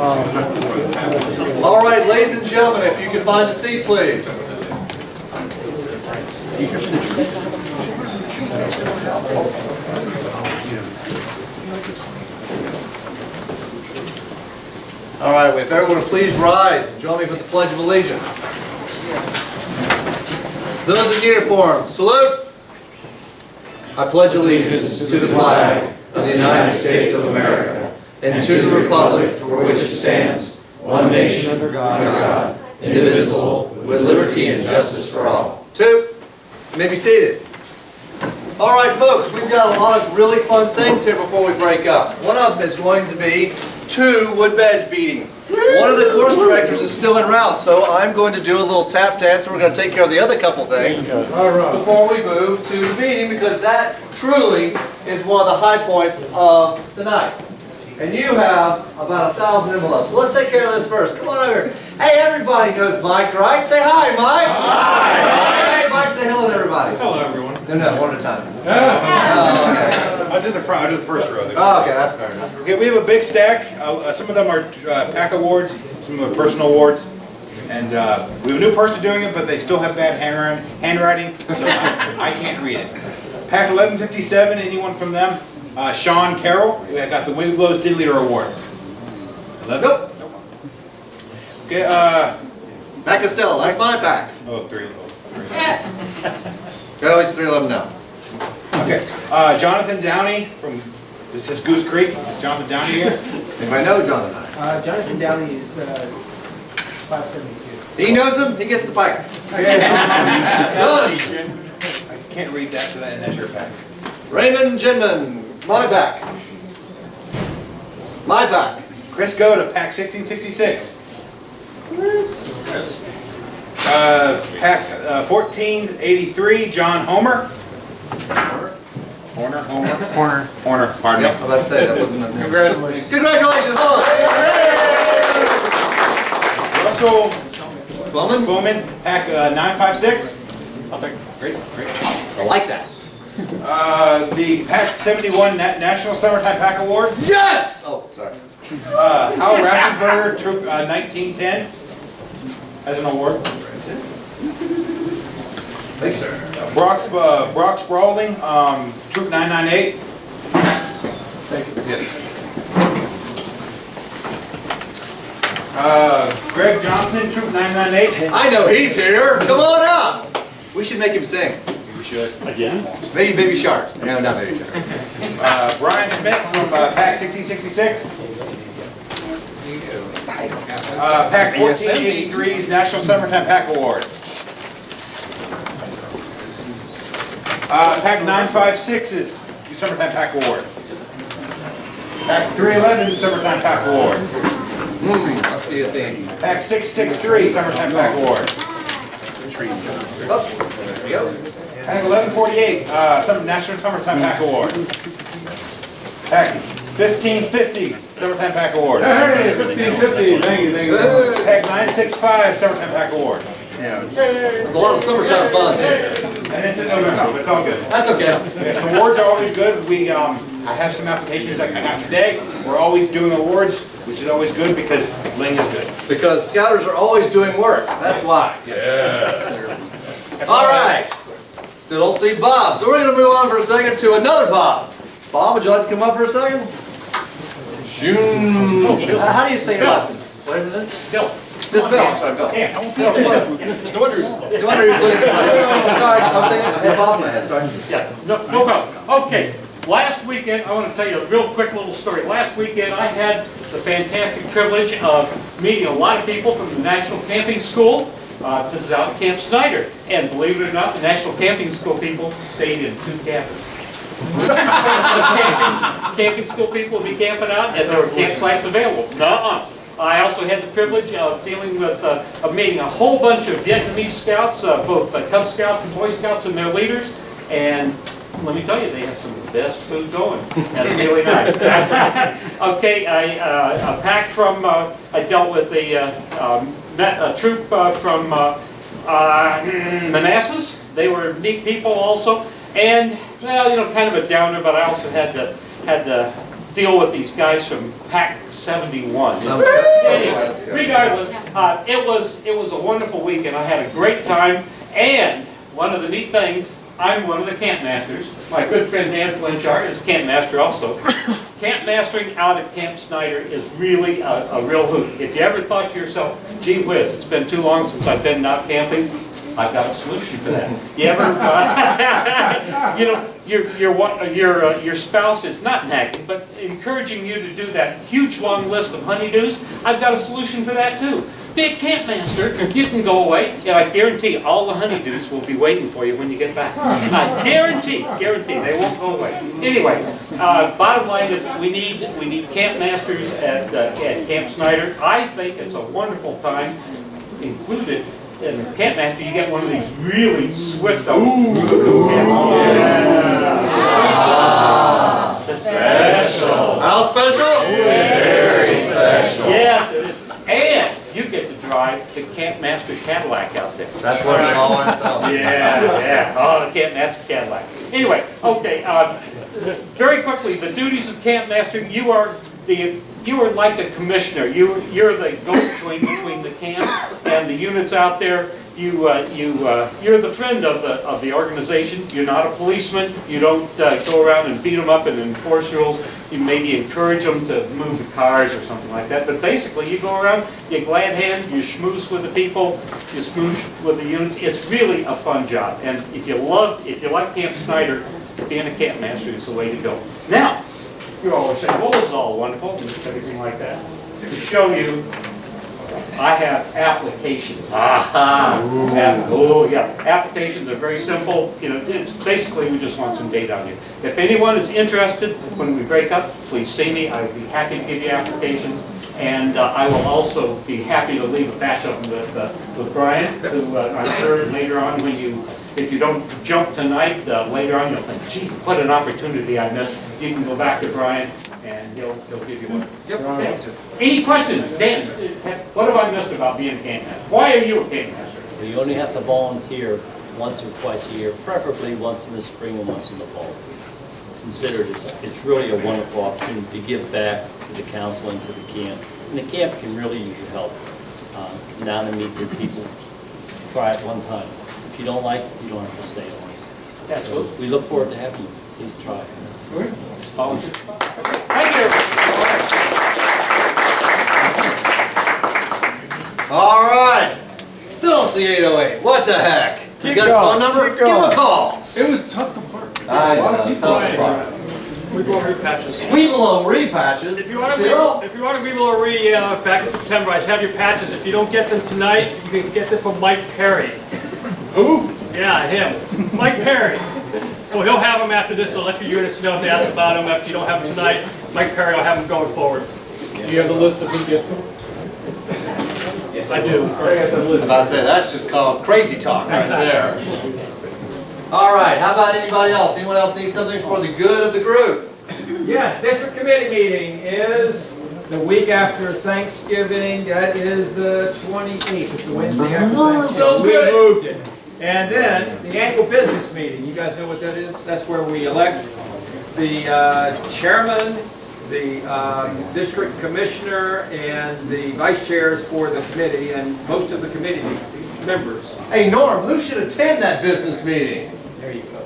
All right, ladies and gentlemen, if you can find a seat, please. All right, if everyone would please rise and join me for the Pledge of Allegiance. Those in uniform, salute. I pledge allegiance to the flag of the United States of America and to the republic for which it stands, one nation under God, indivisible, with liberty and justice for all. Two, you may be seated. All right, folks, we've got a lot of really fun things here before we break up. One of them is going to be 2 wood badge beatings. One of the course directors is still en route, so I'm going to do a little tap dance, and we're going to take care of the other couple things before we move to the beating, because that truly is one of the high points of tonight. And you have about 1,000 envelopes. So let's take care of this first. Come on over here. Hey, everybody knows Mike, right? Say hi, Mike. Hi. Hey, Mike, say hello to everybody. Hello, everyone. No, one at a time. Oh, okay. I'll do the front. I'll do the first row. Oh, okay, that's fair enough. Okay, we have a big stack. Some of them are pack awards, some of them are personal awards, and we have a new person doing it, but they still have bad handwriting, so I can't read it. Pack 1157. Anyone from them? Sean Carroll. We got the Wind Blows Din Leader Award. 11? Nope. Okay. Matt Costello. That's my pack. Oh, 3. Oh, it's 311 now. Okay. Jonathan Downey from, this is Goose Creek. Is Jonathan Downey here? Anybody know Jonathan? Jonathan Downey is 572. He knows him. He gets the pike. I can't read that, so that's your pack. Raymond Ginman. My back. My back. Chris Goda, pack 1666. Pack 1483, John Homer. Horner, pardon me. Yep, well, that's it. That wasn't in there. Congratulations. Congratulations, hold Russell on. Bowman, pack 956. Great. I like that. The pack 71 National Summertime Pack Award. Yes! Oh, sorry. Howard Raffensberger, Troop 1910, as an award. Thanks, sir. Brock Spaulding, Troop 998. Thank you. Yes. Greg Johnson, Troop 998. I know he's here. Come on up. We should make him sing. We should. Again? Maybe Baby Shark. No, not Baby Shark. Brian Schmidt from Pack 1666. Pack 1483's National Summertime Pack Award. Pack 956's Summertime Pack Award. Pack 311's Summertime Pack Award. Must be a thing. Pack 663 Summertime Pack Award. Oh, there we go. Pack 1148 National Summertime Pack Award. Pack 1550 Summertime Pack Award. Hey, 1550. Thank you. Pack 965 Summertime Pack Award. Yeah, there's a lot of summertime fun. And it's in November, but it's all good. That's okay. Yeah, so awards are always good. I have some applications like I got today. We're always doing awards, which is always good because Ling is good. Because scouters are always doing work. That's why. Yes. All right. Still don't see Bob. So we're going to move on for a second to another Bob. Bob, would you like to come up for a second? June. How do you say your last name? What is it? Bill. This Bill. I'm sorry, Bill. Yeah. Bill, what? No wonder he was looking at me. Sorry, I was thinking I had Bob in my head. Sorry. Yeah, no problem. Okay, last weekend, I want to tell you a real quick little story. Last weekend, I had the fantastic privilege of meeting a lot of people from the National Camping School. This is out at Camp Snyder. And believe it or not, the National Camping School people stayed in 2 cabins. Camping school people will be camping out, and there were campsites available. Nuh-uh. I also had the privilege of dealing with, of meeting a whole bunch of Vietnamese scouts, both Cub Scouts and Boy Scouts and their leaders, and let me tell you, they have some of the best food going. That's really nice. Okay, a pack from, I dealt with a troop from Manassas. They were neat people also, and well, you know, kind of a downer, but I also had to deal with these guys from Pack 71. Anyway, regardless, it was a wonderful week, and I had a great time. And one of the neat things, I'm one of the camp masters. My good friend Dan Blanchard is a camp master also. Camp mastering out at Camp Snyder is really a real hoot. If you ever thought to yourself, gee whiz, it's been too long since I've been out camping, I've got a solution for that. You ever, you know, your spouse is not nagging, but encouraging you to do that huge long list of honeydews, I've got a solution for that too. Be a camp master, you can go away, and I guarantee all the honeydews will be waiting for you when you get back. I guarantee, they won't go away. Anyway, bottom line is we need camp masters at Camp Snyder. I think it's a wonderful time, included as a camp master, you get one of these really swift. Special. How special? Very special. Yes, it is. And you get to drive the Camp Master Cadillac out there. That's what it all went down. Yeah. Oh, the Camp Master Cadillac. Anyway, okay. Very quickly, the duties of Camp Master. You are like a commissioner. You're the go-between between the camp and the units out there. You're the friend of the organization. You're not a policeman. You don't go around and beat them up and enforce rules. You maybe encourage them to move the cars or something like that. But basically, you go around, you glad hand, you schmooze with the people, you smoosh with the units. It's really a fun job. And if you like Camp Snyder, being a camp master is the way to go. Now, you always say, well, this is all wonderful and everything like that. To show you, I have applications. Oh yeah, applications are very simple. You know, it's basically we just want some data on you. If anyone is interested, when we break up, please see me. I would be happy to give you applications, and I will also be happy to leave a batch of them with Brian, who I'm sure later on when if you don't jump tonight, later on you'll think, gee, what an opportunity I missed. You can go back to Brian, and he'll give you one. Yep. Okay. Any questions? Dan, what have I missed about being a camp master? Why are you a camp master? Well, you only have to volunteer once or twice a year, preferably once in the spring and once in the fall. Consider it's really a wonderful opportunity to give back to the council and to the camp. And the camp can really use your help. Now to meet their people, try it one time. If you don't like it, you don't have to stay on. Absolutely. We look forward to having you. Please try it. Volunteer. Thank you. All right. Still don't see 808. What the heck? You got his phone number? Give him a call. It was tough to park. I know. Tough to park. We go repatches. Weevil repatches. If you want to Weevil back in September, I have your patches. If you don't get them tonight, you can get them from Mike Perry. Who? Yeah, him. Mike Perry. So he'll have them after this, so let your units know if they ask about them. If you don't have them tonight, Mike Perry will have them going forward. Do you have the list of who gets them? Yes, I do. I was about to say, that's just called crazy talk right there. All right, how about anybody else? Anyone else need something for the good of the group? Yes, district committee meeting is the week after Thanksgiving. That is the 28th. It's the Wednesday after Thanksgiving. We moved it. And then the annual business meeting. You guys know what that is? That's where we elect the chairman, the district commissioner, and the vice chairs for the committee, and most of the committee members. Hey, Norm, who should attend that business meeting? There you go.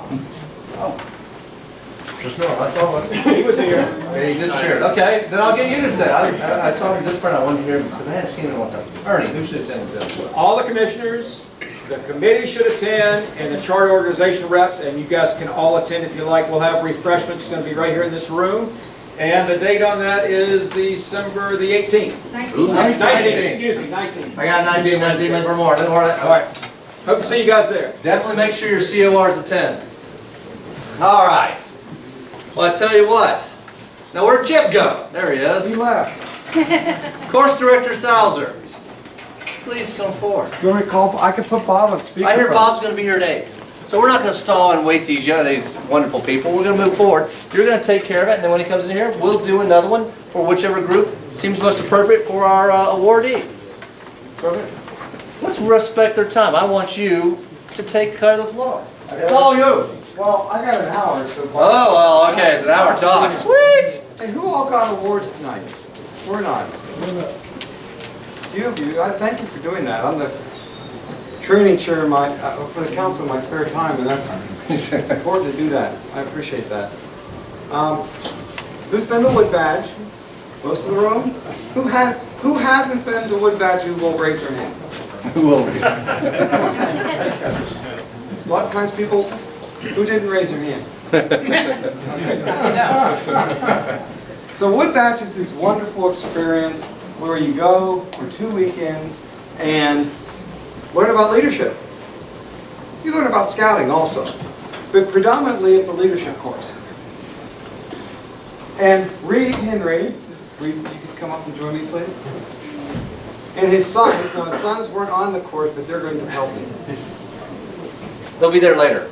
Just Norm, I saw one. He was here. He disappeared. Okay, then I'll get you to say. I saw him this print. I wanted to hear him because I hadn't seen him in a long time. Ernie, who should attend the business? All the commissioners, the committee should attend, and the charter organization reps, and you guys can all attend if you like. We'll have refreshments. It's going to be right here in this room. And the date on that is December the 18th. 19th, excuse me, 19th. I got 19 member more. All right. Hope to see you guys there. Definitely make sure your CORs attend. All right. Well, I tell you what. Now, where'd Chip go? There he is. He left. Course Director Salzer, please come forward. You want me to call? I can put Bob on speaker. I hear Bob's going to be here at 8. So we're not going to stall and wait these wonderful people. We're going to move forward. You're going to take care of it, and then when he comes in here, we'll do another one for whichever group seems most appropriate for our awardee. So, Let's respect their time. I want you to take care of the floor. It's all yours. Well, I got an hour, so. Oh, well, okay, it's an hour talk. Sweet! And who all got awards tonight? Or not? Few of you. I thank you for doing that. I'm the training chair in my, for the council in my spare time, and it's important to do that. I appreciate that. Who's been to Wood Badge? Most of the room? Who hasn't been to Wood Badge? Who will raise their hand? Who will raise their A lot of times people who didn't raise their hand. So Wood Badge is this wonderful experience where you go for 2 weekends and learn about leadership. You learn about scouting also, but predominantly it's a leadership course. And Reed Henry, Reed, you could come up and join me, please. And his sons, now his sons weren't on the course, but they're going to help me. They'll be there later.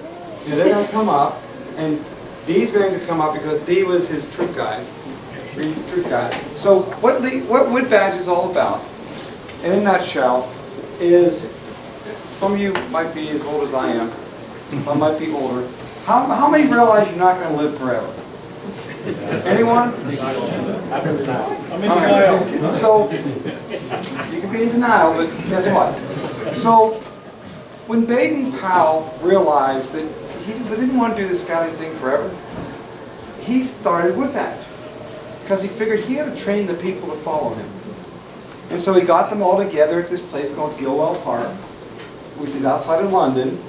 Yeah, they're going to come up, and Dee's going to come up because Dee was his troop guide. Reed's troop guide. So what Wood Badge is all about, in a nutshell, is some of you might be as old as I am, some might be older. How many realize you're not going to live forever? Anyone? Okay. So you can be in denial, but guess what? So when Baden-Powell realized that he didn't want to do the scouting thing forever, he started Wood Badge because he figured he had to train the people to follow him. And so he got them all together at this place called Gilwell Park, which is outside of London,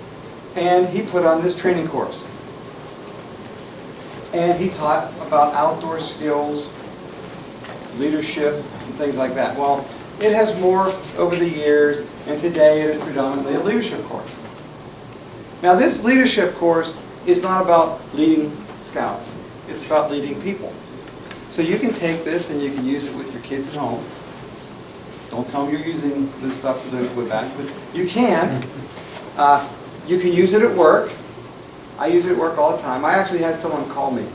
and he put on this training course. And he taught about outdoor skills, leadership, and things like that. Well, it has morphed over the years, and today it is predominantly a leadership course. Now this leadership course is not about leading scouts. It's about leading people. So you can take this and you can use it with your kids at home. Don't tell them you're using this stuff to do with that, but you can. You can use it at work. I use it at work all the time. I actually had someone call me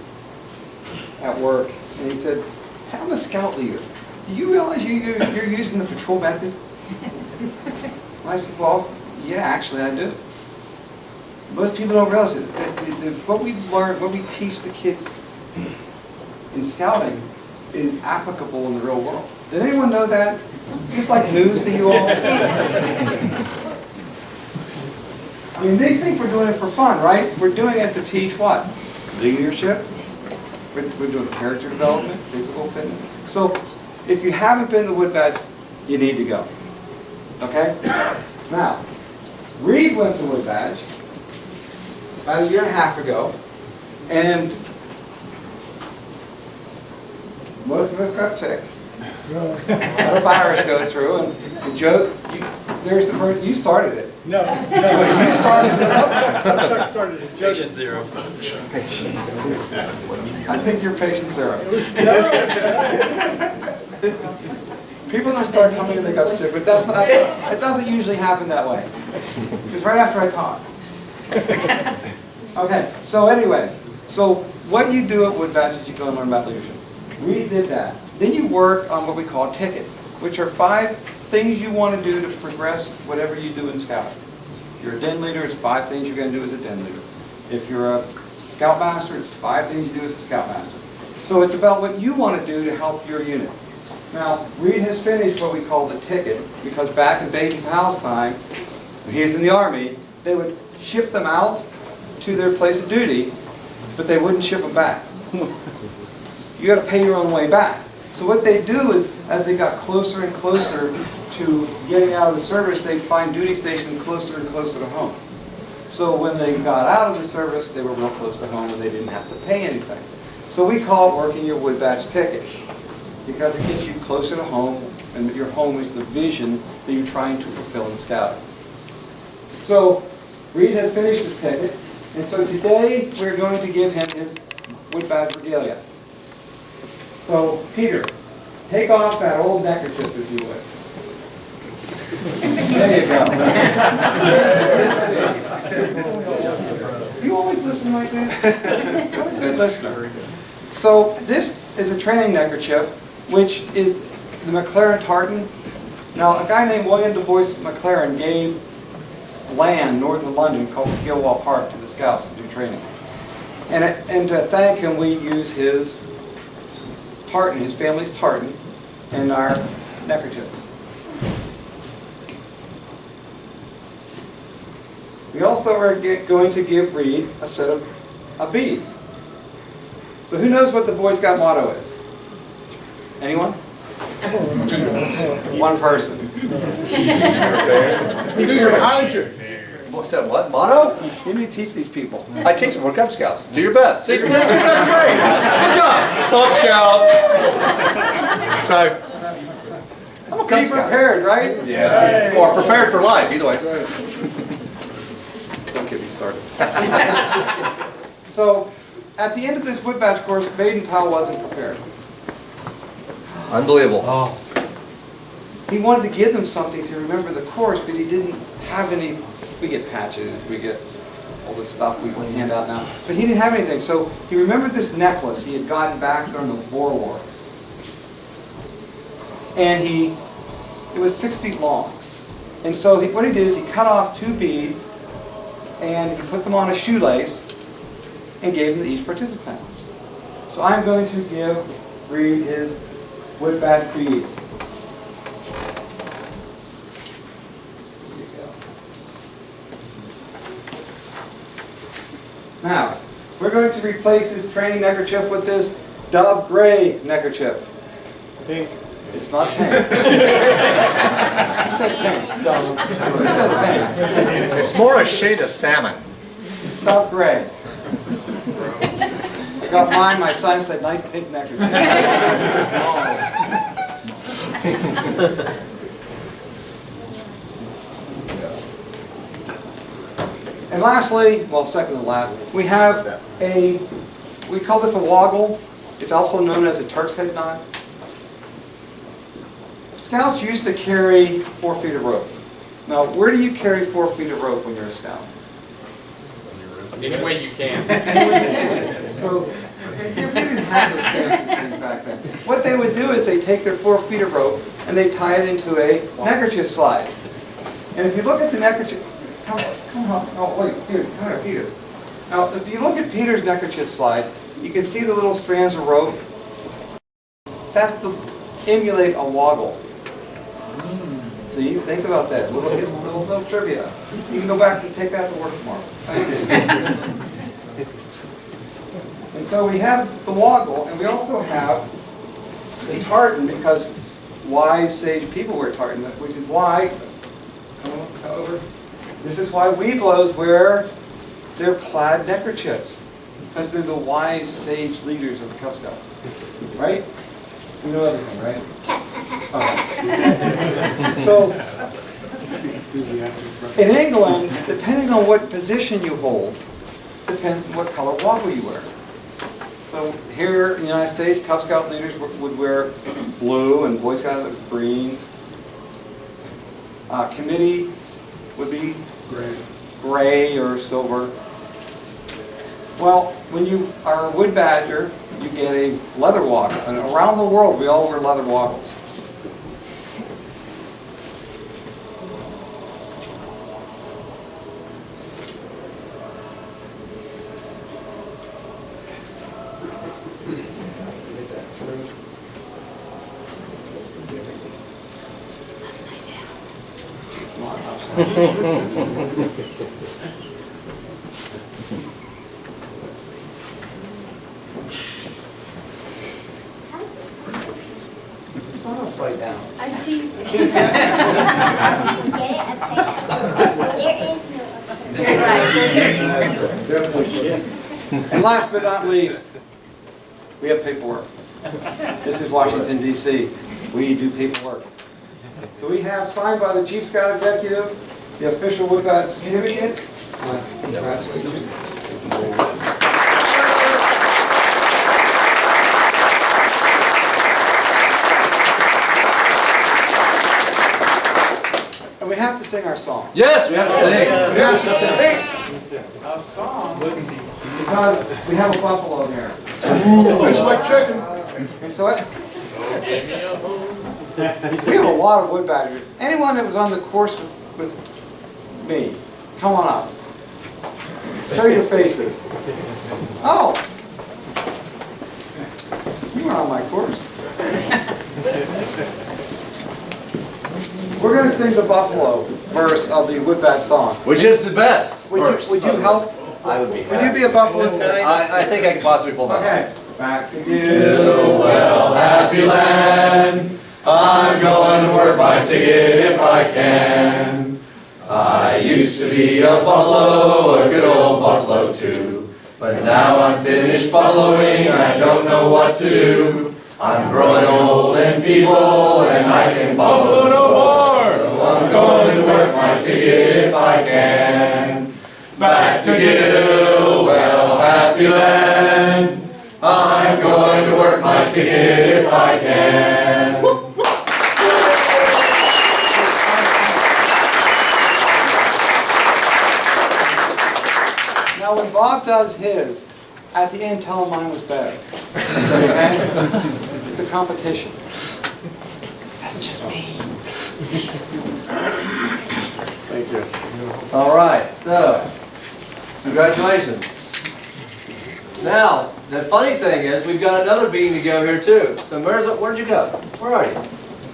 at work, and he said, "Hey, I'm a scout leader. Do you realize you're using the patrol method?" And I said, "Well, yeah, actually I do." Most people don't realize it. What we learn, what we teach the kids in scouting is applicable in the real world. Did anyone know that? Is this like news to you all? I mean, they think we're doing it for fun, right? We're doing it to teach what? Leadership. We're doing character development, physical fitness. So, if you haven't been to Wood Badge, you need to go. Okay? Now, Reed went to Wood Badge about 1.5 years ago, and most of us got sick. Had a virus go through, and Joe, there's the person, you started it. No. You started it. Chuck started it. Patient zero. I think you're patient zero. People just start coming and they got sick, but that's not, it doesn't usually happen that way. It's right after I talk. Okay, so anyways, so what you do at Wood Badge is you go and learn about leadership. We did that. Then you work on what we call a ticket, which are 5 things you want to do to progress whatever you do in scouting. If you're a den leader, it's 5 things you're going to do as a den leader. If you're a scoutmaster, it's 5 things you do as a scoutmaster. So it's about what you want to do to help your unit. Now, Reed has finished what we call the ticket, because back in Baden-Powell's time, when he was in the Army, they would ship them out to their place of duty, but they wouldn't ship them back. You got to pay your own way back. So what they do is, as they got closer and closer to getting out of the service, they'd find duty stations closer and closer to home. So when they got out of the service, they were real close to home and they didn't have to pay anything. So we call it working your Wood Badge ticket, because it gets you closer to home, and your home is the vision that you're trying to fulfill in scouting. So Reed has finished his ticket, and so today we're going to give him his Wood Badge regalia. So, Peter, take off that old neckerchief if you would. There you go. You always listen like this? What a good listener. So, this is a training neckerchief, which is the McLaren tartan. Now, a guy named William Du Bois McLaren gave land north of London called Gilwell Park to the Scouts to do training. And to thank him, we use his tartan, his family's tartan, in our neckerchiefs. We also are going to give Reed a set of beads. So who knows what the Boy Scout motto is? Anyone? One person. Do your behind you. What's that, what? Motto? You need to teach these people. I teach them, we're Cub Scouts. Do your best. See, you're doing great. Good job. Cub Scout. So, I'm a Cub Be Scout. prepared, right? Yeah. Or prepared for life, either way. Don't get me started. So, at the end of this wood badge course, Baden-Powell wasn't prepared. Unbelievable. He wanted to give them something to remember the course, but he didn't have any. We get patches, we get all this stuff we hand out now, but he didn't have anything. So he remembered this necklace he had gotten back during the Boer War. And it was 6 feet long. And so what he did is he cut off 2 beads and he put them on a shoelace and gave them to each participant. So I'm going to give Reed his wood badge beads. Now, we're going to replace his training neckerchief with this dove gray neckerchief. Pink. It's not pink. You said pink. You said pink. It's more a shade of salmon. It's dove gray. I got mine, my son said, nice pink neckerchief. And lastly, well, second to last, we have we call this a woggle. It's also known as a Turk's head knot. Scouts used to carry 4 feet of rope. Now, where do you carry 4 feet of rope when you're a scout? Any way you can. So, we didn't have those fancy things back then. What they would do is they take their 4 feet of rope and they tie it into a neckerchief slide. And if you look at the neckerchief, come on, oh wait, Peter, come here, Peter. Now, if you look at Peter's neckerchief slide, you can see the little strands of rope. That's to emulate a woggle. See, think about that. Little trivia. You can go back and take that to work tomorrow. Thank you. And so we have the woggle, and we also have the tartan, because wise, sage people wear tartan, which is why, come over. This is why weeblos wear their plaid neckerchiefs, because they're the wise, sage leaders of the Cub Scouts. Right? You know everything, right? Okay. So, in England, depending on what position you hold, depends on what color woggle you wear. So here in the United States, Cub Scout leaders would wear blue and Boy Scouts would wear green. Committee would be gray or silver. Well, when you are a wood badger, you get a leather woggle. And around the world, we all wear leather woggles. It's not upside down. I'm teasing. Get it upside down. There is no upside down. And last but not least, we have paperwork. This is Washington, D.C. We do paperwork. So we have signed by the Chief Scout Executive, the official wood badge certificate. And we have to sing our song. Yes, we have to sing. We have to sing. A song. Because we have a buffalo here. It's like chicken. And so we have a lot of wood badgers. Anyone that was on the course with me Come on up. Show your faces. Oh! You were on my course. We're going to sing the Buffalo verse of the Wood Bat song. Which is the best verse. Would you help? I would be Would you be a buffalo tonight? I think I could possibly pull that Okay. Back to well, happy land. I'm going to work my ticket if I can. I used to be a buffalo, a good old buffalo too. But now I'm finished buffaloing, I don't know what to do. I'm growing old and feeble, and I can buffalo no more. So I'm going to work my ticket if I can. Back to well, happy land. I'm going to work my ticket if I can. Now, when Bob does his, at the end, tell him mine was better. Okay? It's a competition. That's just me. Thank you. All right, so, congratulations. Now, the funny thing is, we've got another bean to go here too. So, where'd you go? Where are you?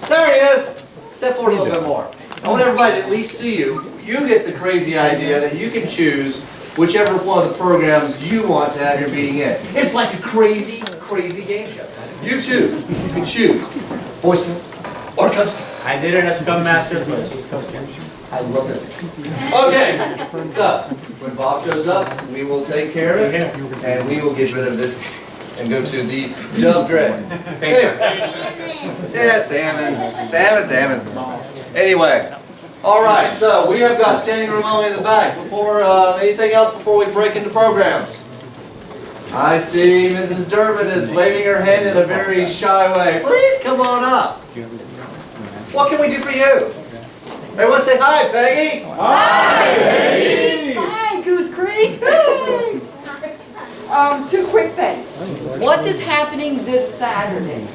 There he is! Step forward a little bit more. I want everybody to at least see you. You get the crazy idea that you can choose whichever one of the programs you want to have your beating in. It's like a crazy, crazy game show. You choose. You can choose. Boy Scout or Cub Scout. I did it at Scum Masters, but she's Cub Scout. I love this. Okay, so when Bob shows up, we will take care of it, and we will get rid of this and go to the dove gray. Yeah, salmon. Anyway, all right. So we have got standing room only in the back. Before anything else, before we break into programs, I see Mrs. Durbin is waving her hand in a very shy way. Please come on up. What can we do for you? Everyone say hi, Peggy! Hi, Peggy! Hi, Goose Creek! Two quick things. What is happening this Saturday?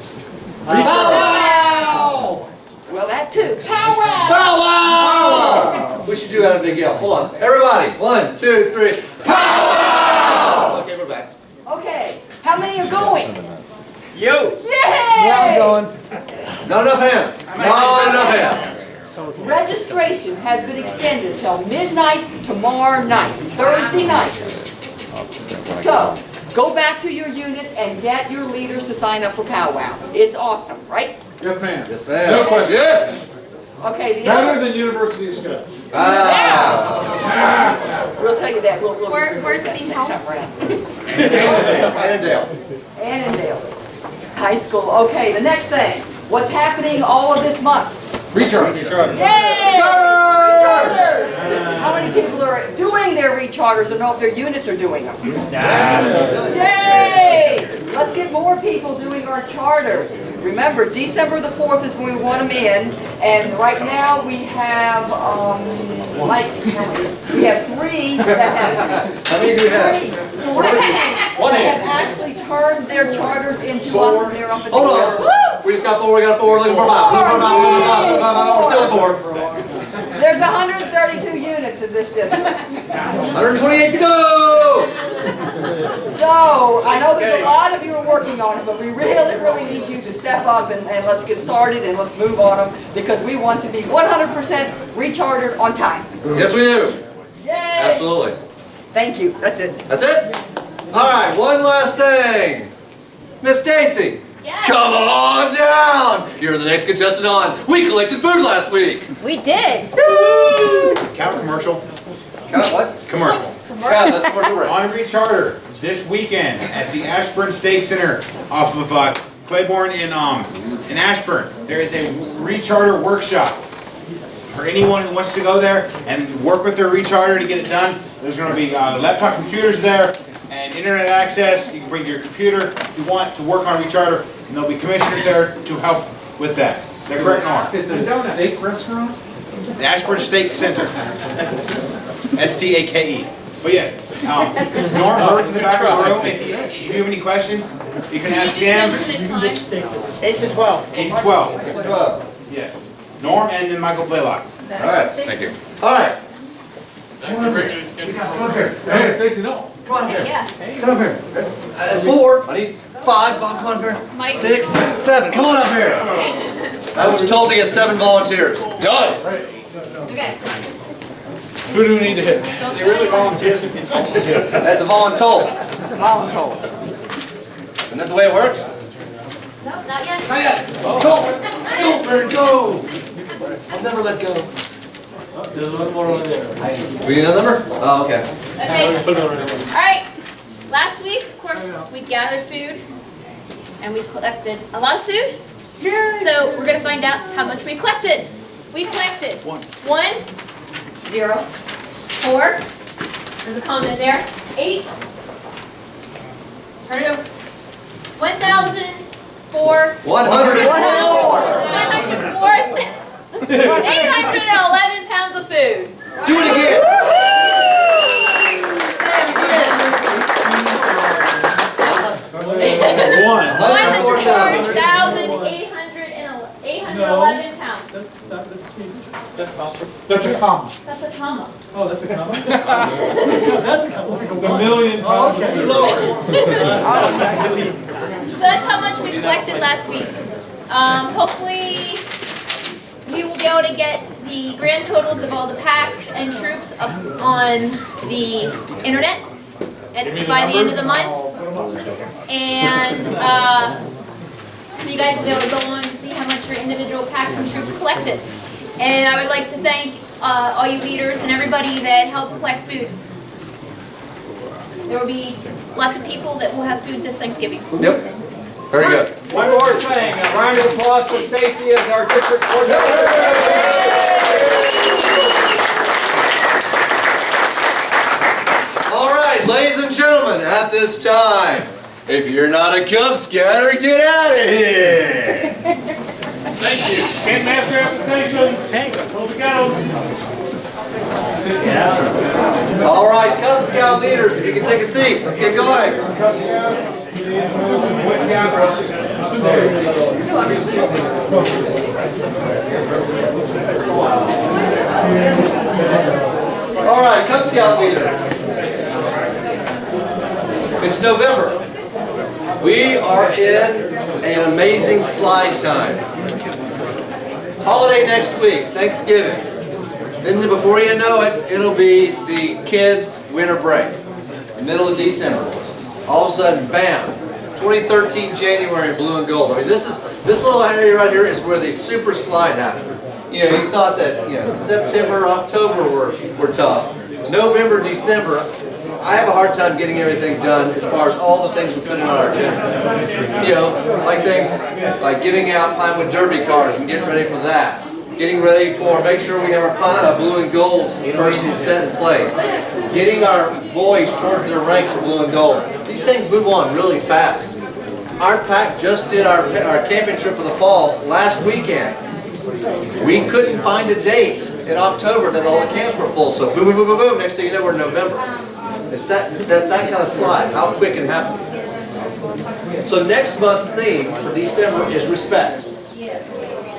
Powwow! Well, that too. Powwow! Powwow! We should do that a big yell. Hold on. Everybody. 1, 2, 3. Powwow! Okay, we're back. Okay. How many are going? You! Yay! Yeah, I'm going. Not enough hands. Not enough hands. Registration has been extended till midnight tomorrow night, Thursday night. So, go back to your units and get your leaders to sign up for powwow. It's awesome, right? Yes, ma'am. Yes, ma'am. No question. Yes! Okay, the Better other... than University of Scouts. We'll tell you that. Where's it being held? Annandale. Annandale High School. Okay, the next thing. What's happening all of this month? Recharge. Yay! Recharters! How many people are doing their recharters or know if their units are doing them? Yay! Let's get more people doing our charters. Remember, December the 4th is when we want them in, and right now we have, we have 3 that have... How many do we have? 3 that have actually turned their charters into us, and they're up in the Hold air. on. We just got 4, we got 4, we're looking for 5. We're still at 4. There's 132 units in this district. 128 to go! So, I know there's a lot of you are working on it, but we really, really need you to step up and let's get started and let's move on them because we want to be 100% rechartered on time. Yes, we do. Yay! Absolutely. Thank you. That's it. That's it? All right, one last thing. Miss Stacy. Yes. Come on down! You're the next contestant on. We collected food last week. We did. Cow commercial. What? Commercial. Yeah, that's commercial break. On recharter this weekend at the Ashburn State Center off of Claiborne in Ashburn. There is a recharter workshop for anyone who wants to go there and work with their recharter to get it done. There's going to be laptop computers there and internet access. You can bring your computer if you want to work on recharter, and there'll be commissioners there to help with that. Is that correct, Norm? It's a steak restaurant? The Ashburn State Center. S-T-A-K-E. But yes, Norm Bird's in the back of the room. If you have any questions, you can ask him. 8 to 12. 8 to 12. 8 to 12. Yes. Norm and then Michael Blaylock. All right. Thank you. All right. Come up here. Hey, Stacy, no. Come on up here. Yeah. Come up here. That's 4. I need 5. Bob, come on up here. Mike. 6, 7. Come on up here. I was told to get 7 volunteers. Done. Okay. Who do we need to hit? They really volunteers if you told them to. That's a voluntold. It's a voluntold. Isn't that the way it works? No, not yet. Not yet. Go! Go, Bird, go! I'll never let go. There's one more over there. We need another number? Oh, okay. Okay. All right. Last week, of course, we gathered food and we collected a lot of food. So we're going to find out how much we collected. We collected 1, 0, 4. There's a comma in there. 8. Turn it over. 1,004. 811 pounds of food. Do it again. One. 811 pounds. That's a comma. That's a comma. Oh, that's a comma? That's a comma. It's a million pounds. Oh, okay. So that's how much we collected last week. Hopefully, we will be able to get the grand totals of all the packs and troops up on the internet by the end of the month. And so you guys will be able to go on and see how much your individual packs and troops collected. And I would like to thank all you leaders and everybody that helped collect food. There will be lots of people that will have food this Thanksgiving. Yep. Very good. One more thing, a round of applause for Stacy as our district coordinator. All right, ladies and gentlemen, at this time, if you're not a Cub Scouter, get out of here. Thank you. Can't master applications. Hold the go. All right, Cub Scout leaders, if you can take a seat, let's get going. All right, Cub Scout leaders. It's November. We are in an amazing slide time. Holiday next week, Thanksgiving. Then before you know it, it'll be the kids' winter break. The middle of December. All of a sudden, bam, 2013 January, blue and gold. I mean, this little area right here is where the super slide happens. You know, you thought that, you know, September, October were tough. November, December, I have a hard time getting everything done as far as all the things we put in our agenda. You know, like things like giving out Pinewood Derby cars and getting ready for that. Getting ready for, make sure we have our blue and gold person set in place. Getting our boys towards their rank to blue and gold. These things move on really fast. Our pack just did our camping trip for the fall last weekend. We couldn't find a date in October that all the camps were full, so boom, boom, boom, boom, boom, next thing you know we're in November. That's that kind of slide, how quick it happened. So next month's theme for December is respect.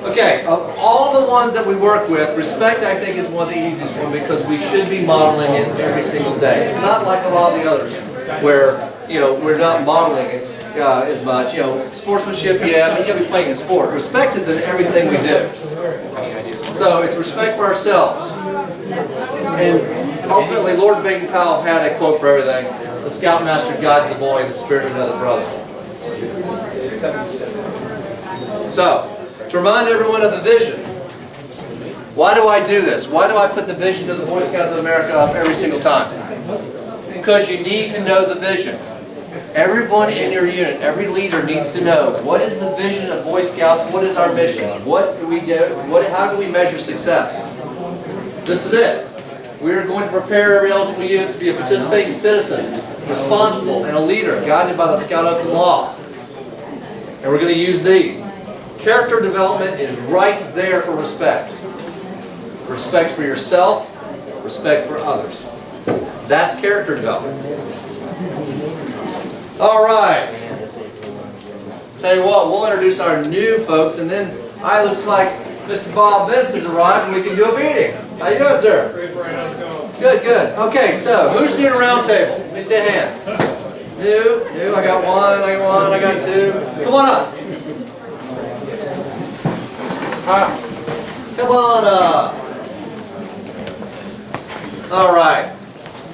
Okay, of all the ones that we work with, respect I think is one of the easiest ones because we should be modeling it every single day. It's not like a lot of the others where, you know, we're not modeling it as much. You know, sportsmanship, yeah, but you gotta be playing a sport. Respect is in everything we do. So it's respect for ourselves. And ultimately, Lord Baden-Powell had a quote for everything. The scoutmaster guides the boy in the spirit of another brother. So, to remind everyone of the vision. Why do I do this? Why do I put the vision of the Boy Scouts of America up every single time? Because you need to know the vision. Everyone in your unit, every leader needs to know what is the vision of Boy Scouts, what is our mission, what do we do, how do we measure success? This is it. We are going to prepare every eligible youth to be a participating citizen, responsible, and a leader guided by the Scout Oath and Law. And we're going to use these. Character development is right there for respect. Respect for yourself, respect for others. That's character development. All right. Tell you what, we'll introduce our new folks, and then it looks like Mr. Bob Vince has arrived, and we can do a meeting. How you doing, sir? Great, Brian. How's it going? Good, good. Okay, so who's new to roundtable? Let me see a hand. New, I got one, I got two. Come on up. Come on up. All right.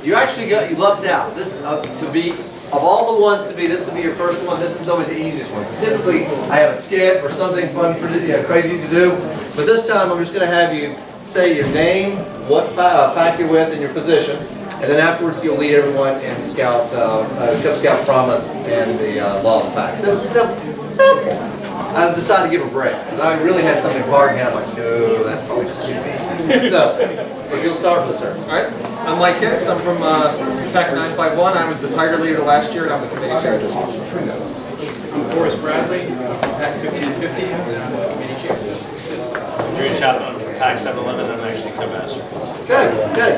You actually you lucked out. This to be of all the ones to be. This will be your first one. This is always the easiest one. Typically, I have a skit or something fun, crazy to do. But this time, I'm just going to have you say your name, what pack you're with, and your position, and then afterwards you'll lead everyone in the Cub Scout promise and the law of the pack. So simple. I decided to give a break because I really had something hard and I'm like, no, that's probably just too big. So, if you'll start with us, sir. All right, I'm Mike Hicks. I'm from Pack 951. I was the Tiger leader last year, and I'm the committee chair this year. I'm Forrest Bradley from Pack 1550. I'm the committee chair. Drew Chapman from Pack 711. I'm actually Cub Master. Good, good.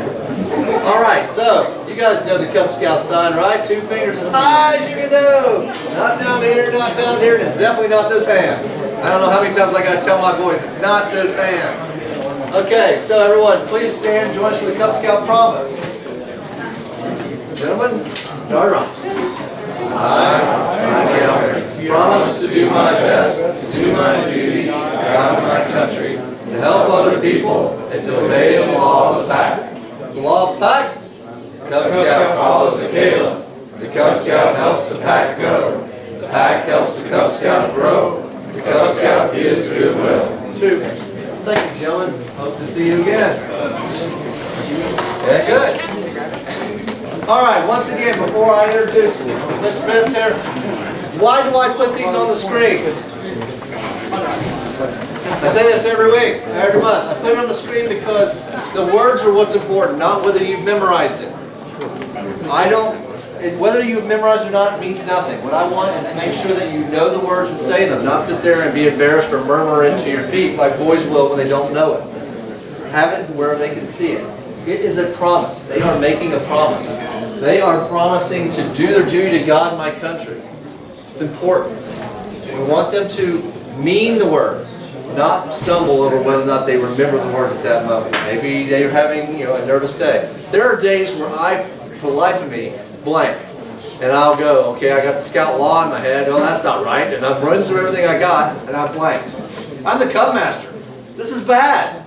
All right, so you guys know the Cub Scout sign, right? 2 fingers as high as you can do. Not down here, not down here, and it's definitely not this hand. I don't know how many times I got to tell my boys, it's not this hand. Okay, so everyone, please stand and join us for the Cub Scout promise. Gentlemen, start off. I, Kale, promise to do my best, to do my duty, to God my country, to help other people, and to obey the law of the pack. The law of the pack? Cub Scout follows the Kale. The Cub Scout helps the pack go. The pack helps the Cub Scout grow. The Cub Scout gives goodwill. 2. Thank you, gentlemen. Hope to see you again. Yeah, good. All right, once again, before I introduce Mr. Vince here, why do I put these on the screen? I say this every week, every month. I put it on the screen because the words are what's important, not whether you've memorized it. Whether you've memorized it or not means nothing. What I want is to make sure that you know the words and say them, not sit there and be embarrassed or murmur into your feet like boys will when they don't know it. Have it where they can see it. It is a promise. They are making a promise. They are promising to do their duty to God and my country. It's important. We want them to mean the words, not stumble over whether or not they remember the words at that moment. Maybe they're having a nervous day. There are days where for the life of me, blank. And I'll go, okay, I got the Scout law in my head. Oh, that's not right. And I'm running through everything I got, and I'm blank. I'm the Cub Master. This is bad.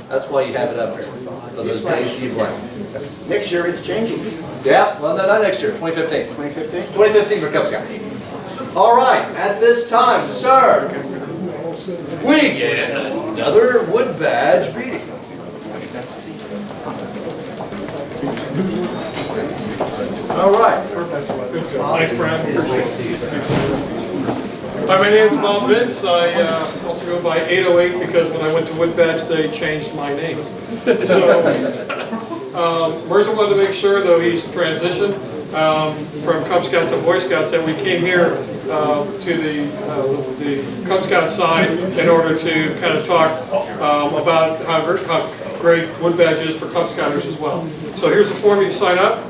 That's why you have it up here. So those days you blank. Next year it's changing. Yeah, well, no, not next year, 2015. 2015? 2015 for Cub Scouts. All right, at this time, sir, we get another wood badge beading. All right. Thanks, Brad. Hi, my name is Bob Vince. I also go by 808 because when I went to Wood Badge, they changed my name. So, Mercer wanted to make sure, though he's transitioned from Cub Scouts to Boy Scouts, that we came here to the Cub Scout side in order to kind of talk about how great Wood Badge is for Cub Scouters as well. So here's the form you sign up.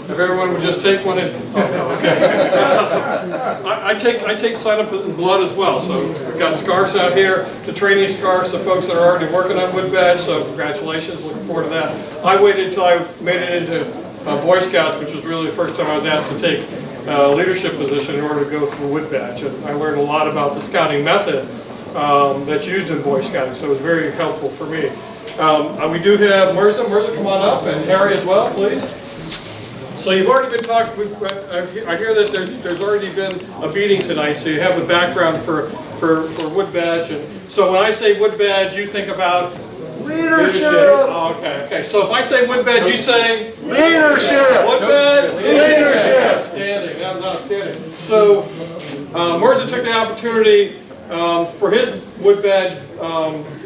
If everyone would just take one and, okay. I take sign up in blood as well, so we've got scarves out here, the training scarves, the folks that are already working on Wood Badge, so congratulations, looking forward to that. I waited until I made it into Boy Scouts, which was really the first time I was asked to take a leadership position in order to go through Wood Badge. And I learned a lot about the scouting method that's used in Boy Scouting, so it was very helpful for me. We do have Mirza, come on up, and Harry as well, please. So you've already been talking, I hear that there's already been a beading tonight, so you have the background for Wood Badge. And so when I say Wood Badge, you think about leadership. Oh, okay. So if I say Wood Badge, you say leadership. Wood Badge, leadership. Outstanding. That was outstanding. So Mirza took the opportunity for his Wood Badge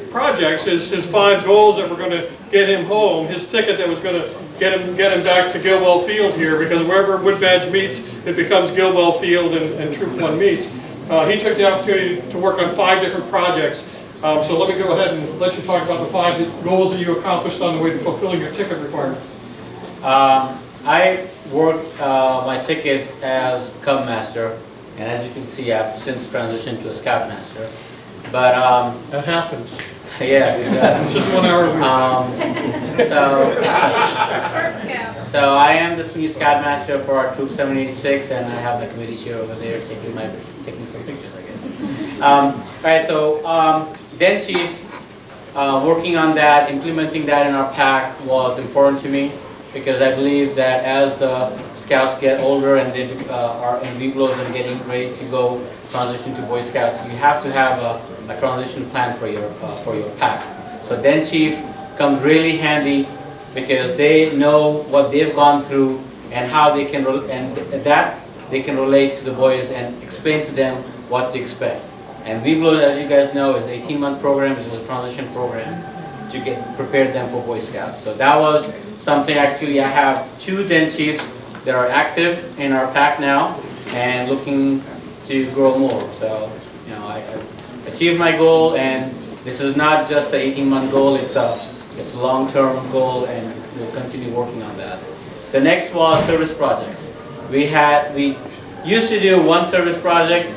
projects, his 5 goals that were going to get him home, his ticket that was going to get him back to Gilwell Field here, because wherever Wood Badge meets, it becomes Gilwell Field and Troop 1 meets. He took the opportunity to work on 5 different projects. So let me go ahead and let you talk about the 5 goals that you accomplished on the way to fulfilling your ticket requirement. I worked my tickets as Cub Master, and as you can see, I've since transitioned to a Scout Master. But that happens. Yes, it does. It's just 1 hour a week. So I am the senior scoutmaster for our Troop 786, and I have the committee chair over there taking some pictures, I guess. All right, so Den Chief, working on that, implementing that in our pack was important to me, because I believe that as the Scouts get older and they are in Webelos and getting ready to go transition to Boy Scouts, you have to have a transition plan for your pack. So Den Chief comes really handy because they know what they've gone through and how they can they can relate to the boys and explain to them what to expect. And Webelos, as you guys know, is an 18-month program. This is a transition program to prepare them for Boy Scouts. So that was something. Actually, I have 2 Den Chiefs that are active in our pack now and looking to grow more. So, you know, I achieved my goal, and this is not just an 18-month goal. It's a long-term goal, and we'll continue working on that. The next was service projects. We used to do 1 service project,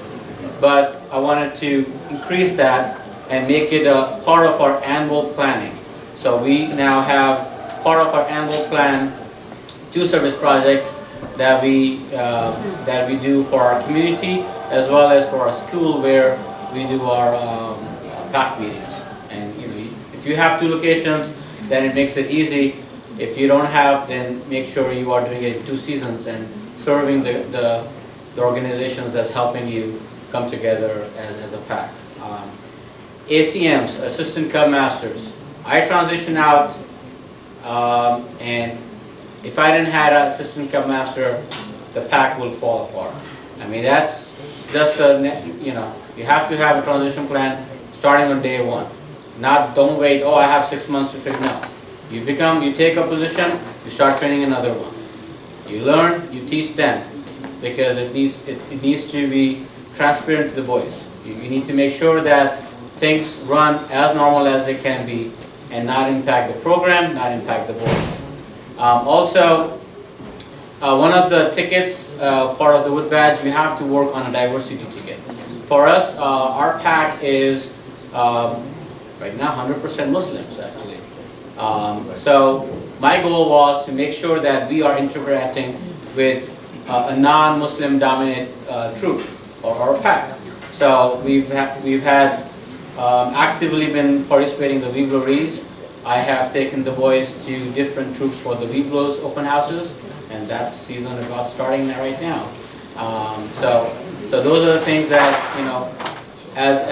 but I wanted to increase that and make it a part of our annual planning. So we now have part of our annual plan 2 service projects that we do for our community as well as for our school, where we do our pack meetings. And you know, if you have 2 locations, then it makes it easy. If you don't have, then make sure you are doing it in 2 seasons and serving the organizations that's helping you come together as a pack. ACMs, Assistant Cub Masters. I transitioned out, and if I didn't have an Assistant Cub Master, the pack will fall apart. I mean, that's just you know, you have to have a transition plan starting on day 1. Don't wait, oh, I have 6 months to figure it out. You take a position, you start training another one. You learn, you teach them, because it needs to be transparent to the boys. You need to make sure that things run as normal as they can be and not impact the program, not impact the boys. Also, one of the tickets, part of the wood badge, you have to work on a diversity ticket. For us, our pack is right now 100% Muslims, actually. So my goal was to make sure that we are interacting with a non-Muslim dominant troop or our pack. So we've had actively been participating in the Webelos. I have taken the boys to different troops for the Webelos open houses, and that season is about starting right now. So those are the things that, you know, as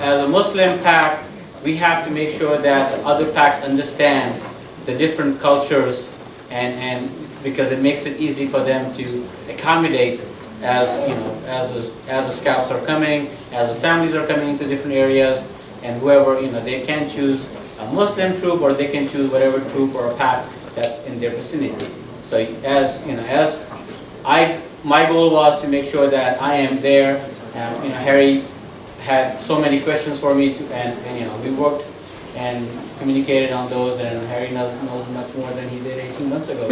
a Muslim pack, we have to make sure that the other packs understand the different cultures, and because it makes it easy for them to accommodate as, you know, as the scouts are coming, as the families are coming into different areas, and whoever, you know, they can choose a Muslim troop or they can choose whatever troop or a pack that's in their vicinity. So as you know, my goal was to make sure that I am there. And you know, Harry had so many questions for me, and you know, we worked and communicated on those, and Harry knows much more than he did 18 months ago.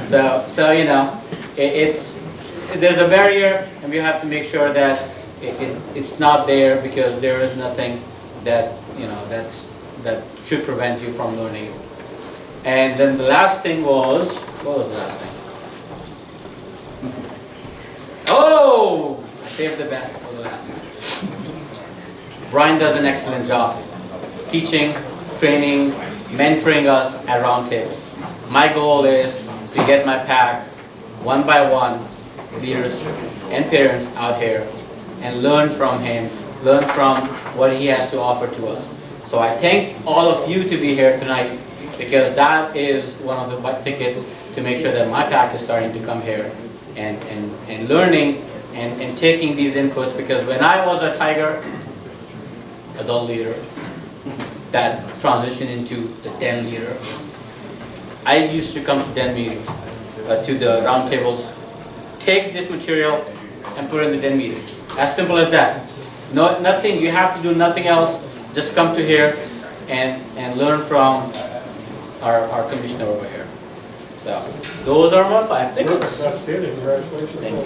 so you know, there's a barrier, and we have to make sure that it's not there, because there is nothing that, you know, that should prevent you from learning. And then the last thing was, what was the last thing? Oh, I saved the best for the last. Brian does an excellent job teaching, training, mentoring us at Roundtable. My goal is to get my pack, 1 by 1, leaders and parents out here, and learn from him, learn from what he has to offer to us. So I thank all of you to be here tonight, because that is one of the tickets to make sure that my pack is starting to come here and learning and taking these inputs, because when I was a Tiger adult leader that transitioned into the Den leader, I used to come to Den meetings, to the roundtables, take this material and put it in the Den meeting. As simple as that. No, nothing, you have to do nothing else, just come to here and learn from our commissioner over here. So, those are my 5 tickets. Outstanding, congratulations. Thank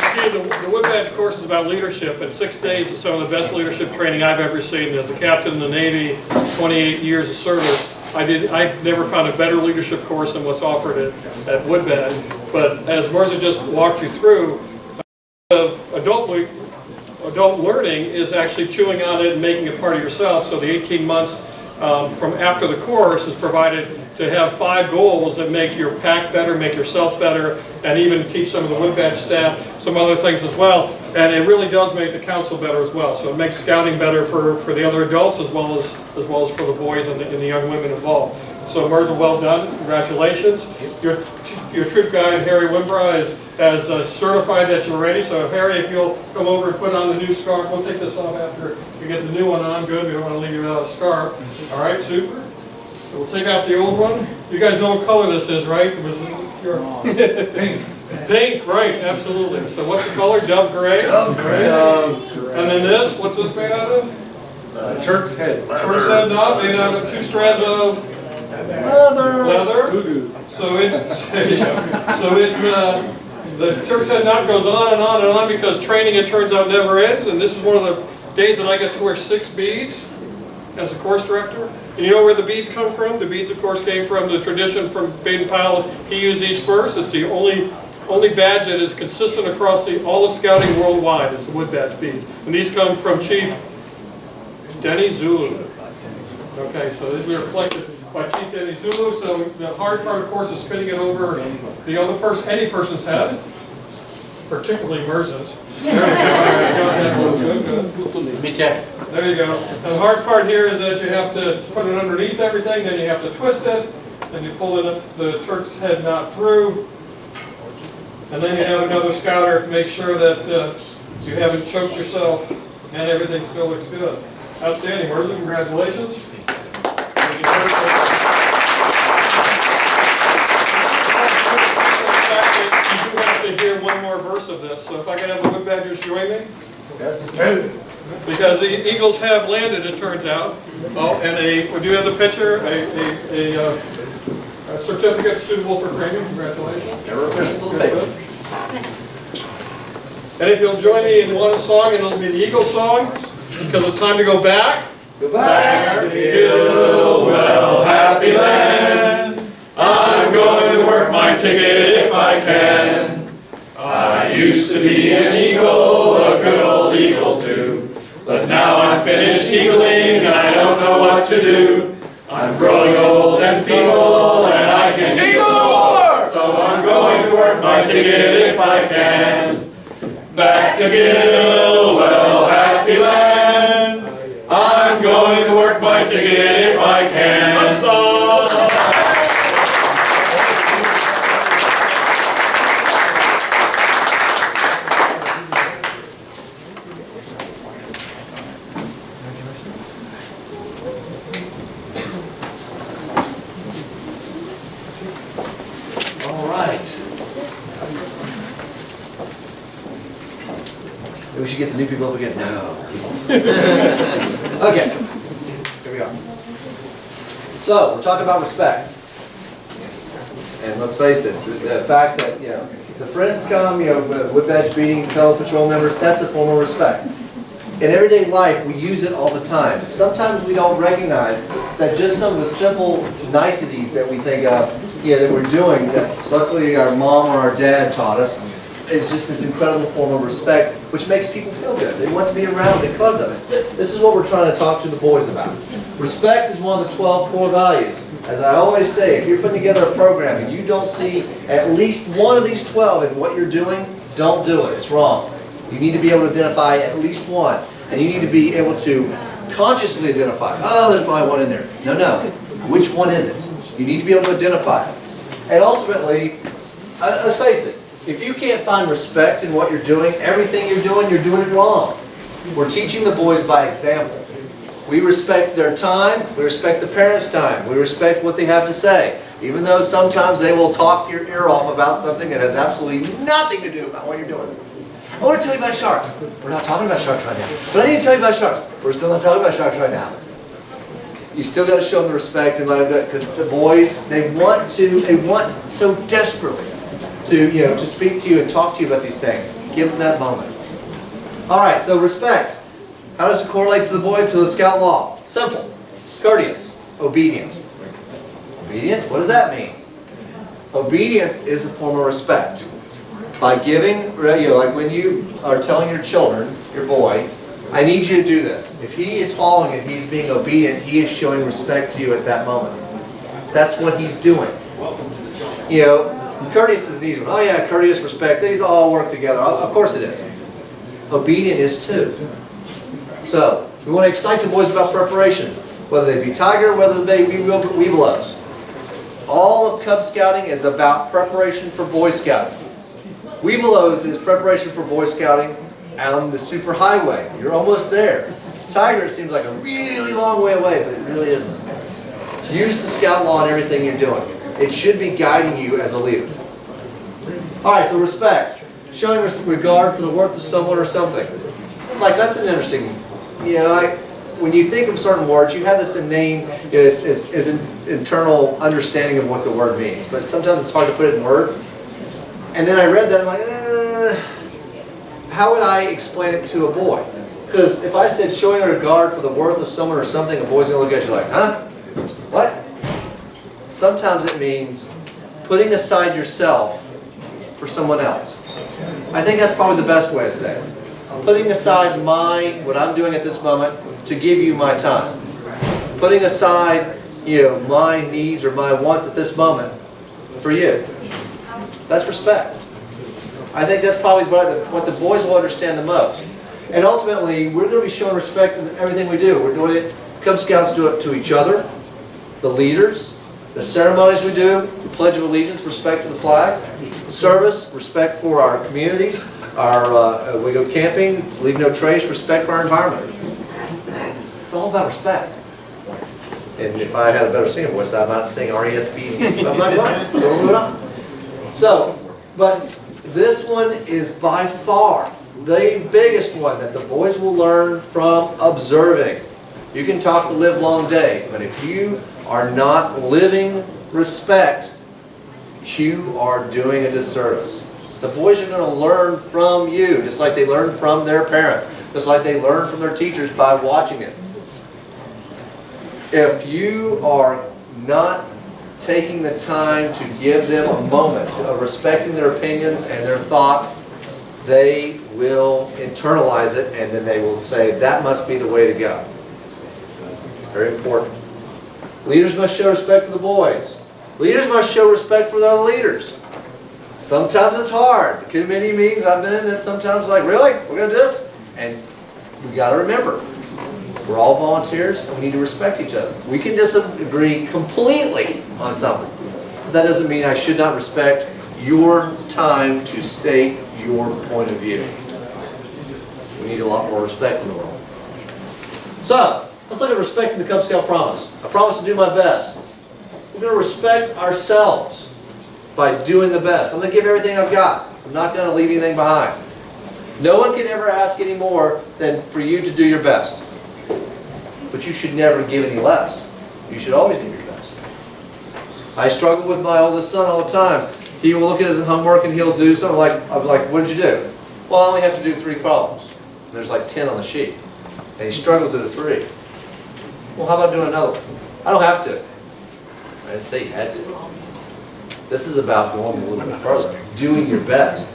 you. See, the Wood Badge course is about leadership, and 6 days is some of the best leadership training I've ever seen. As a captain in the Navy, 28 years of service, I never found a better leadership course than what's offered at Wood Badge. But as Mirza just walked you through, adult learning is actually chewing on it and making it part of yourself. So the 18 months from after the course is provided to have 5 goals that make your pack better, make yourself better, and even teach some of the Wood Badge staff some other things as well. And it really does make the council better as well. So it makes scouting better for the other adults as well as for the boys and the young women involved. So Mirza, well done. Congratulations. Your troop guide, Harry Wimbra, has certified that you're ready. So Harry, if you'll come over and put on the new scarf, we'll take this off after you get the new one on. Good, we don't want to leave you without a scarf. All right, super. So we'll take out the old one. You guys know what color this is, right? Pink. Pink, right, absolutely. So what's the color? Dove gray? Dove gray. And then this, what's this made out of? Turk's head. Turk's head knot made out of 2 strands of leather. So the Turk's head knot goes on and on and on because training, it turns out, never ends. And this is one of the days that I get to wear 6 beads as a course director. And you know where the beads come from? The beads, of course, came from the tradition from Baden-Powell. He used these first. It's the only badge that is consistent across all of scouting worldwide. It's the Wood Badge beads. And these come from Chief Denny Zulu. Okay, so these were collected by Chief Denny Zulu. So the hard part, of course, is fitting it over the other person, any person's head, particularly Mirza's. There you go. Good. Let me check. There you go. And the hard part here is that you have to put it underneath everything, then you have to twist it, and you pull the Turk's head knot through, and then you have another scouter to make sure that you haven't choked yourself and everything still looks good. Outstanding, Mirza. Congratulations. You do have to hear one more verse of this, so if I could have the Wood Badgers join me. Yes. Because the Eagles have landed, it turns out. Oh, and do you have the picture? A certificate suitable for training. Congratulations. Never official to the paper. And if you'll join me in one song, and it'll be the Eagle song, because it's time to go back. Go back to Gilwell, happy land. I'm going to work my ticket if I can. I used to be an eagle, a good old eagle too. But now I'm finished eagling and I don't know what to do. I'm growing old and feeble and I can eagle no more. So I'm going to work my ticket if I can. Back to Gilwell, happy land. I'm going to work my ticket if I can. We should get the new people again. No. Okay. Here we are. So, we're talking about respect. And let's face it, the fact that, the friends come, Wood Badge beading, fellow patrol members, that's a form of respect. In everyday life, we use it all the time. Sometimes we don't recognize that just some of the simple niceties that we think of, that we're doing, that luckily our mom or our dad taught us, is just this incredible form of respect, which makes people feel good. They want to be around because of it. This is what we're trying to talk to the boys about. Respect is one of the 12 core values. As I always say, if you're putting together a program and you don't see at least one of these 12 in what you're doing, don't do it. It's wrong. You need to be able to identify at least one. And you need to be able to consciously identify, oh, there's probably one in there. No. Which one is it? You need to be able to identify it. And ultimately, let's face it, if you can't find respect in what you're doing, everything you're doing it wrong. We're teaching the boys by example. We respect their time, we respect the parents' time, we respect what they have to say. Even though sometimes they will talk your ear off about something that has absolutely nothing to do about what you're doing. I want to tell you about sharks. We're not talking about sharks right now. But I need to tell you about sharks. We're still not talking about sharks right now. You still got to show them the respect and let them do it, because the boys, they want so desperately to speak to you and talk to you about these things. Give them that moment. All right, so respect. How does it correlate to the Scout law? Simple. Courteous. Obedient. Obedient? What does that mean? Obedience is a form of respect. By giving, like when you are telling your children, your boy, I need you to do this. If he is following it, he's being obedient, he is showing respect to you at that moment. That's what he's doing. Courteous is an easy one. Oh yeah, courteous, respect, these all work together. Of course it is. Obedient is too. So, we want to excite the boys about preparations, whether they be Tiger, whether they be Webelos. All of Cub Scouting is about preparation for Boy Scouting. Webelos is preparation for Boy Scouting on the superhighway. You're almost there. Tiger seems like a really long way away, but it really isn't. Use the Scout law in everything you're doing. It should be guiding you as a leader. Alright, so respect. Showing regard for the worth of someone or something. Like, that's an interesting, when you think of certain words, you have this innate, is an internal understanding of what the word means. But sometimes it's hard to put it in words. And then I read that, I'm like, how would I explain it to a boy? Because if I said showing regard for the worth of someone or something, a boy's going to look at you like, huh? What? Sometimes it means putting aside yourself for someone else. I think that's probably the best way to say it. Putting aside what I'm doing at this moment to give you my time. Putting aside, my needs or my wants at this moment for you. That's respect. I think that's probably what the boys will understand the most. And ultimately, we're going to be showing respect in everything we do. We're doing it, Cub Scouts do it to each other, the leaders, the ceremonies we do, the Pledge of Allegiance, respect for the flag, service, respect for our communities, we go camping, leave no trace, respect for our environment. It's all about respect. And if I had a better singing voice, I'm not saying R-E-S-P-C, I'm not going. So we're moving on. So, but this one is by far the biggest one that the boys will learn from observing. You can talk the live long day, but if you are not living respect, you are doing a disservice. The boys are going to learn from you, just like they learn from their parents, just like they learn from their teachers by watching it. If you are not taking the time to give them a moment of respecting their opinions and their thoughts, they will internalize it and then they will say, that must be the way to go. It's very important. Leaders must show respect for the boys. Leaders must show respect for their leaders. Sometimes it's hard. Committee meetings I've been in that sometimes like, really? We're going to do this? And we got to remember, we're all volunteers and we need to respect each other. We can disagree completely on something. That doesn't mean I should not respect your time to state your point of view. We need a lot more respect in the world. So, let's look at respecting the Cub Scout promise. I promise to do my best. We're going to respect ourselves by doing the best. I'm going to give everything I've got. I'm not going to leave anything behind. No one can ever ask any more than for you to do your best. But you should never give any less. You should always give your best. I struggle with my oldest son all the time. He will look at his homework and he'll do something like, I'm like, what did you do? Well, I only have to do 3 problems. There's like 10 on the sheet. And he struggled to the 3. Well, how about doing another one? I don't have to. I didn't say you had to. This is about going a little bit further. Doing your best.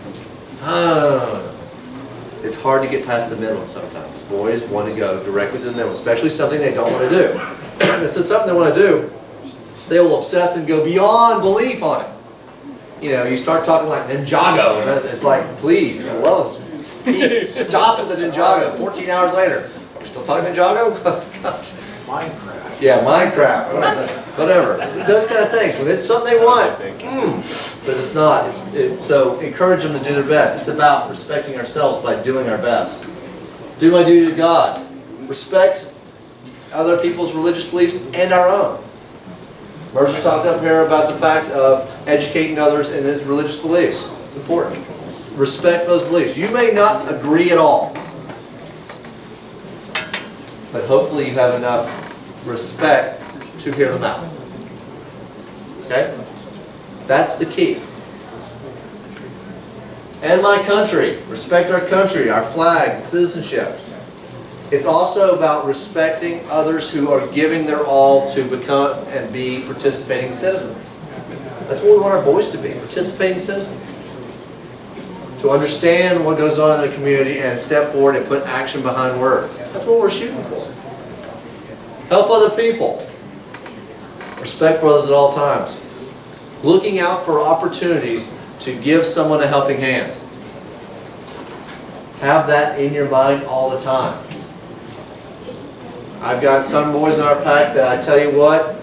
It's hard to get past the minimum sometimes. Boys want to go directly to the minimum, especially something they don't want to do. If it's something they want to do, they will obsess and go beyond belief on it. You start talking like Ninjago. It's like, please, for love of Pete, stop with the Ninjago. 14 hours later. Are we still talking Ninjago? Gosh. Minecraft. Yeah, Minecraft. Whatever. Those kind of things. When it's something they want, but it's not. So encourage them to do their best. It's about respecting ourselves by doing our best. Do my duty to God. Respect other people's religious beliefs and our own. Mercer talked up here about the fact of educating others in his religious beliefs. It's important. Respect those beliefs. You may not agree at all, but hopefully you have enough respect to hear them out. Okay? That's the key. and my country. Respect our country, our flag, citizenship. It's also about respecting others who are giving their all to become and be participating citizens. That's what we want our boys to be, participating citizens. To understand what goes on in the community and step forward and put action behind words. That's what we're shooting for. Help other people. Respect for others at all times. Looking out for opportunities to give someone a helping hand. Have that in your mind all the time. I've got some boys in our pack that I tell you what,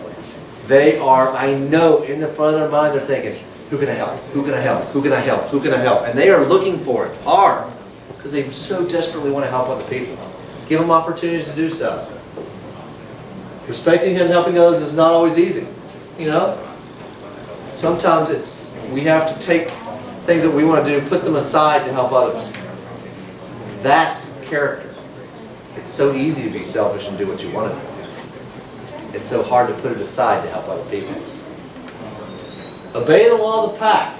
they are, I know in the front of their mind they're thinking, who can I help? Who can I help? Who can I help? Who can I help? And they are looking for it hard because they so desperately want to help other people. Give them opportunities to do so. Respecting and helping others is not always easy. You know? Sometimes we have to take things that we want to do, put them aside to help others. That's character. It's so easy to be selfish and do what you want to do. It's so hard to put it aside to help other people. Obey the law of the pack.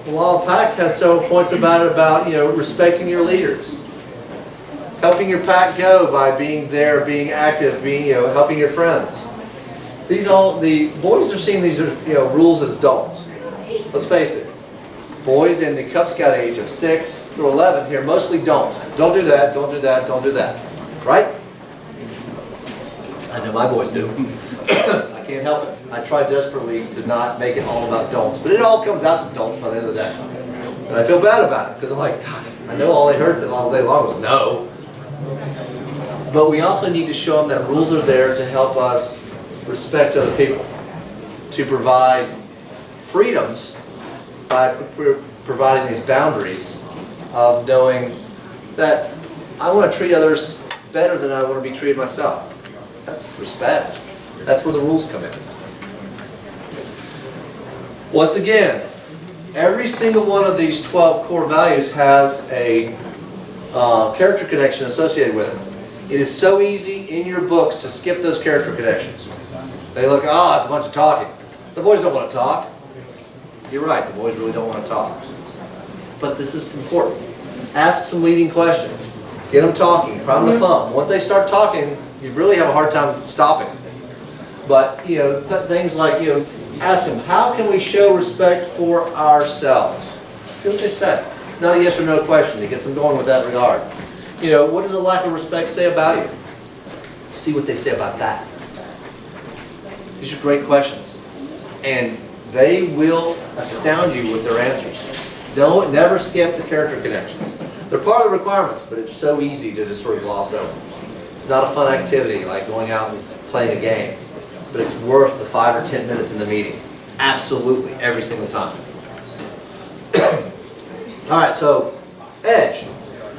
The law of the pack has several points about it, about respecting your leaders. Helping your pack go by being there, being active, being helping your friends. The boys are seeing these rules as adults. Let's face it. Boys in the Cub Scout age of 6 through 11 here mostly don't. Don't do that, don't do that, don't do that. Right? I know my boys do. I can't help it. I try desperately to not make it all about don'ts. But it all comes out to don'ts by the end of the day. And I feel bad about it because I'm like, God, I know all they heard all day long was no. But we also need to show them that rules are there to help us respect other people. To provide freedoms by providing these boundaries of knowing that I want to treat others better than I want to be treated myself. That's respect. That's where the rules come in. Once again, every single one of these 12 core values has a character connection associated with it. It is so easy in your books to skip those character connections. They look, oh, it's a bunch of talking. The boys don't want to talk. You're right, the boys really don't want to talk. But this is important. Ask some leading questions. Get them talking, prime the pump. Once they start talking, you really have a hard time stopping. But, things like, ask them, how can we show respect for ourselves? See what they say. It's not a yes or no question. It gets them going with that regard. What does a lack of respect say about you? See what they say about that. These are great questions. And they will astound you with their answers. Never skip the character connections. They're part of the requirements, but it's so easy to just sort of gloss over. It's not a fun activity like going out and playing a game, but it's worth the 5 or 10 minutes in the meeting. Absolutely, every single time. All right, so edge.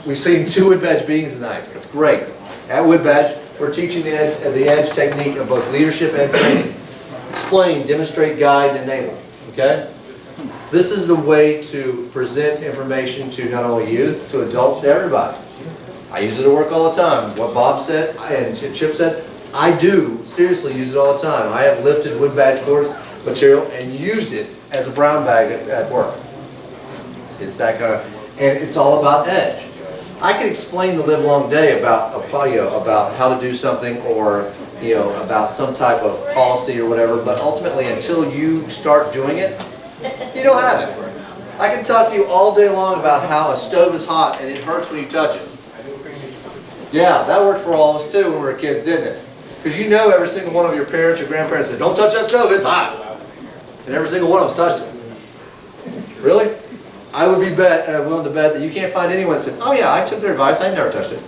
We've seen 2 wood badge beatings tonight. That's great. At wood badge, we're teaching the edge technique of both leadership and training. Explain, demonstrate, guide, and enable. Okay? This is the way to present information to not only youth, to adults, to everybody. I use it at work all the time. What Bob said and Chip said, I do seriously use it all the time. I have lifted wood badge course material and used it as a brown bag at work. It's that kind of, and it's all about edge. I can explain the livelong day about how to do something or about some type of policy or whatever, but ultimately until you start doing it, you don't have it. I can talk to you all day long about how a stove is hot and it hurts when you touch it. Yeah, that worked for all of us too when we were kids, didn't it? Because every single one of your parents or grandparents said, don't touch that stove, it's hot. And every single one of us touched it. Really? I would be willing to bet that you can't find anyone that said, oh yeah, I took their advice, I never touched it.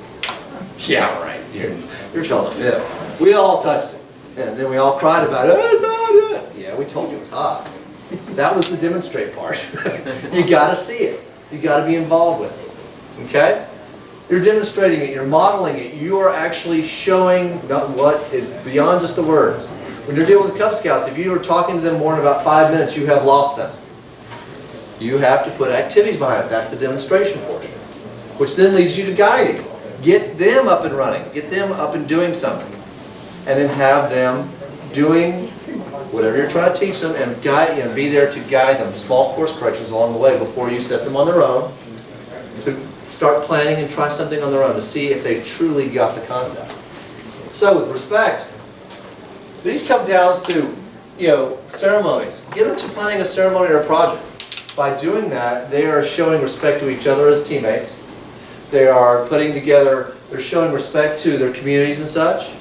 Yeah, right, you're showing the fib. We all touched it. And then we all cried about it. Oh, it's hot. Yeah, we told you it was hot. That was the demonstrate part. You got to see it. You got to be involved with it. Okay? You're demonstrating it. You're modeling it. You are actually showing what is beyond just the words. When you're dealing with Cub Scouts, if you are talking to them more in about 5 minutes, you have lost them. You have to put activities behind it. That's the demonstration portion. Which then leads you to guiding. Get them up and running. Get them up and doing something. And then have them doing whatever you're trying to teach them, and guide, be there to guide them. Small course corrections along the way before you set them on their own, to start planning and try something on their own to see if they truly got the concept. So with respect, these come down to, ceremonies. Get them to planning a ceremony or a project. By doing that, they are showing respect to each other as teammates. They are putting together, they're showing respect to their communities and such.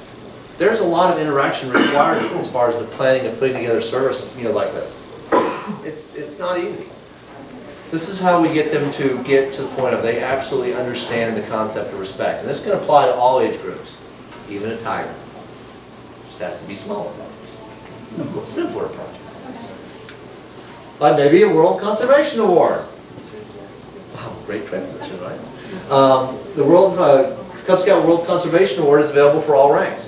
There's a lot of interaction required as far as the planning and putting together service, like this. It's not easy. This is how we get them to get to the point of they absolutely understand the concept of respect. And this can apply to all age groups, even a tiger. Just has to be smaller. Simpler project. Like maybe a World Conservation Award. Wow, great transition, right? The Cub Scout World Conservation Award is available for all ranks.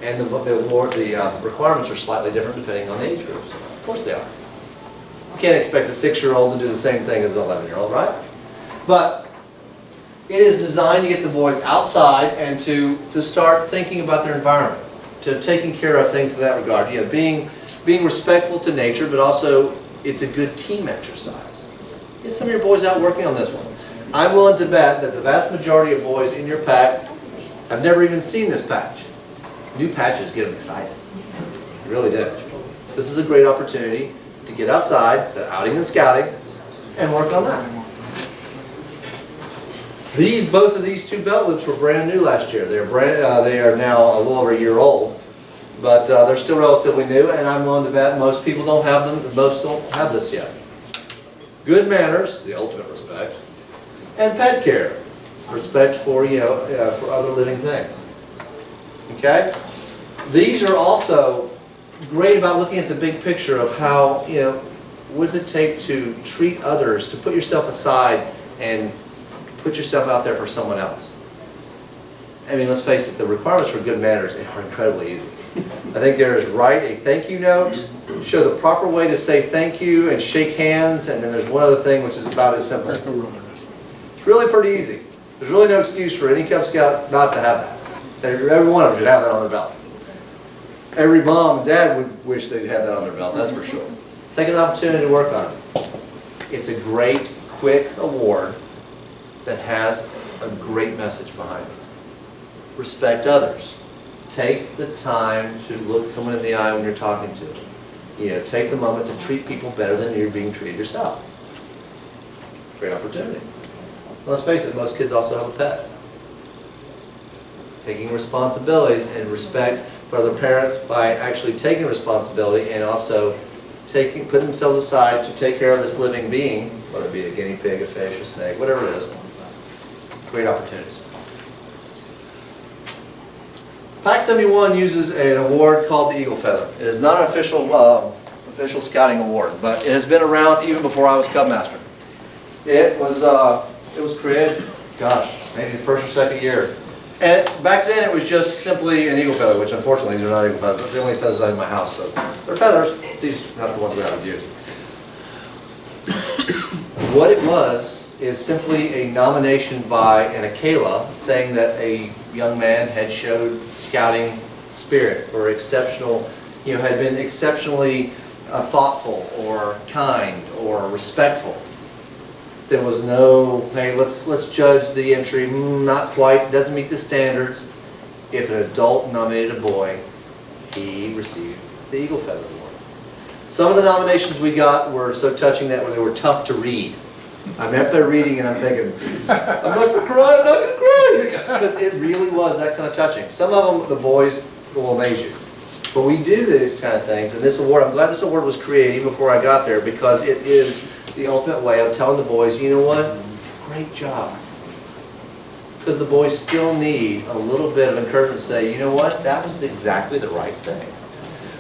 And the award, the requirements are slightly different depending on the age groups. Of course they are. You can't expect a 6-year-old to do the same thing as an 11-year-old, right? But it is designed to get the boys outside and to start thinking about their environment, to taking care of things in that regard. Being respectful to nature, but also it's a good team exercise. Get some of your boys out working on this one. I'm willing to bet that the vast majority of boys in your pack have never even seen this patch. New patches get them excited. You really do. This is a great opportunity to get outside, the outing and scouting, and work on that. Both of these two belt loops were brand new last year. They are now a little over a year old, but they're still relatively new, and I'm willing to bet most people don't have them. Most don't have this yet. Good manners, the ultimate respect, and pet care, respect for for other living things. Okay? These are also great about looking at the big picture of how, what does it take to treat others, to put yourself aside and put yourself out there for someone else. I mean, let's face it, the requirements for good manners are incredibly easy. I think there is write a thank you note, show the proper way to say thank you and shake hands, and then there's one other thing which is about as simple. It's really pretty easy. There's really no excuse for any Cub Scout not to have that. Every one of them should have that on their belt. Every mom and dad would wish they'd have that on their belt, that's for sure. Take an opportunity to work on it. It's a great, quick award that has a great message behind it. Respect others. Take the time to look someone in the eye when you're talking to them. Take the moment to treat people better than you're being treated yourself. Great opportunity. Well, let's face it, most kids also have a pet. Taking responsibilities and respect for other parents by actually taking responsibility and also putting themselves aside to take care of this living being, whether it be a guinea pig, a fish, a snake, whatever it is. Great opportunities. Pack 71 uses an award called the Eagle Feather. It is not an official scouting award, but it has been around even before I was Cub Master. It was created, maybe the first or second year. And back then it was just simply an eagle feather, which unfortunately these are not eagle feathers. They're the only feathers I have in my house, so they're feathers. These are not the ones that I would use. What it was is simply a nomination by an Kale saying that a young man had showed scouting spirit or exceptional, had been exceptionally thoughtful or kind or respectful. There was no, hey, let's judge the entry, not quite, doesn't meet the standards. If an adult nominated a boy, he received the Eagle Feather Award. Some of the nominations we got were so touching that they were tough to read. I'm up there reading and I'm thinking, I'm not going to cry, I'm not going to cry. Because it really was that kind of touching. Some of them, the boys will amaze you. But we do these kind of things, and this award, I'm glad this award was created before I got there, because it is the ultimate way of telling the boys, you know what, great job. Because the boys still need a little bit of encouragement to say, you know what, that was exactly the right thing.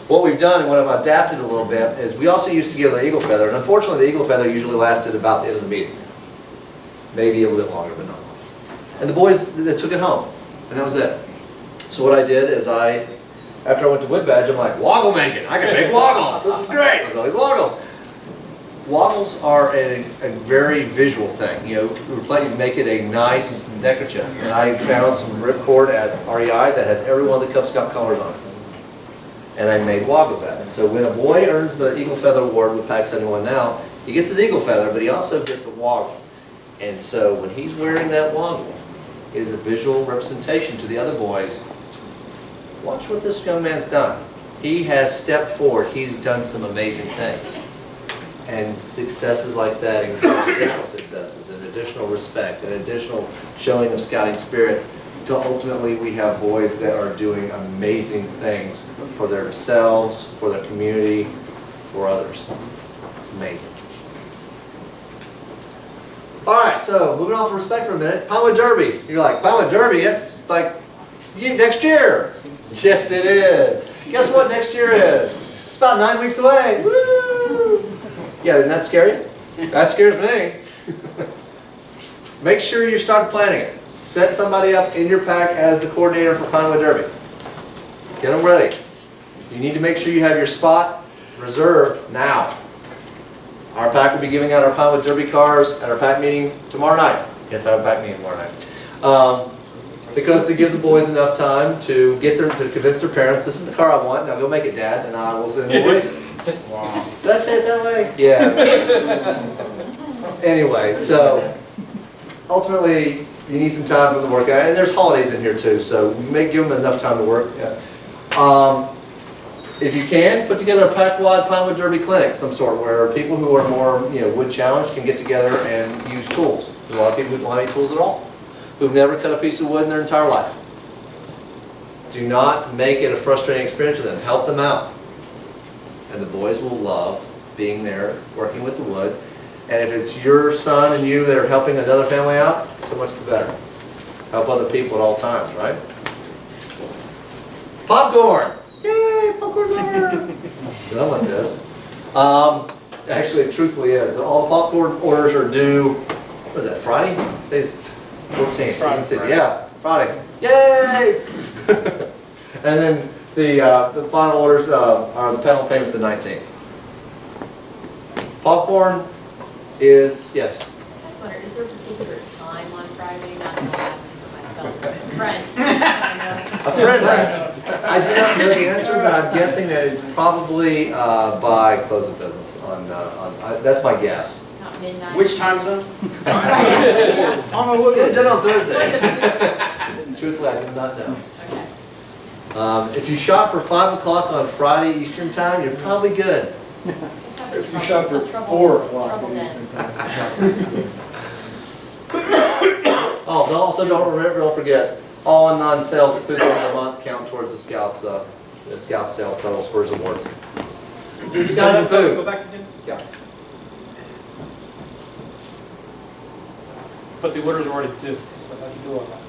What we've done, and what I've adapted a little bit, is we also used to give the Eagle Feather, and unfortunately the Eagle Feather usually lasted about the end of the meeting. Maybe a little bit longer, but not long. And the boys, they took it home, and that was it. So what I did is after I went to Wood Badge, I'm like, woggle making. I can make woggles. This is great. Look at all these woggles. Woggles are a very visual thing. You make it a nice neckerchief. And I found some ripcord at REI that has every one of the Cub Scout colors on it. and I made waggles at it. So when a boy earns the Eagle Feather Award with Pack 71 now, he gets his Eagle Feather, but he also gets a woggle. And so when he's wearing that woggle, it is a visual representation to the other boys. Watch what this young man's done. He has stepped forward. He's done some amazing things. And successes like that encourage additional successes and additional respect and additional showing of scouting spirit until ultimately we have boys that are doing amazing things for themselves, for their community, for others. It's amazing. All right, so moving off of respect for a minute, Pinewood Derby. You're like, Pinewood Derby, that's like next year. Yes, it is. Guess what next year is? It's about 9 weeks away. Woo! Yeah, isn't that scary? That scares me. Make sure you start planning it. Set somebody up in your pack as the coordinator for Pinewood Derby. Get them ready. You need to make sure you have your spot reserved now. Our pack will be giving out our Pinewood Derby cars at our pack meeting tomorrow night. Yes, I have a pack meeting tomorrow night. Because to give the boys enough time to convince their parents, this is the car I want, now go make it, Dad, and I will send them race it. Wow. Did I say it that way? Yeah. Anyway, so ultimately you need some time for the workout, and there's holidays in here too, so you may give them enough time to work. Yeah. If you can, put together a pack-wide Pinewood Derby clinic, some sort, where people who are more, wood challenged can get together and use tools. There's a lot of people who don't have any tools at all, who've never cut a piece of wood in their entire life. Do not make it a frustrating experience for them. Help them out. And the boys will love being there, working with the wood. And if it's your son and you that are helping another family out, so much the better. Help other people at all times, right? Popcorn! Yay, popcorn's over! It almost is. Actually, it truthfully is. All the popcorn orders are due, what is that, Friday? Today's 14th. Friday. Yeah, Friday. Yay! And then the final orders are the penalty payments the 19th. Popcorn is, yes? I just wondered, is there a particular time on Friday? Not going to ask for myself, just a friend. A friend. I do not know the answer, but I'm guessing that it's probably by close of business. That's my guess. Not midnight. Which time zone? Done on Thursday. Truthfully, I do not know. Okay. If you shop for 5 o'clock on Friday Eastern time, you're probably good. If you shop for 4 o'clock Eastern time. Oh, don't forget, all non-sales at $50 a month count towards the Scouts sales totals for his awards. Scouting food. Go back again? Yeah. But the orders are already due. What do I do on that?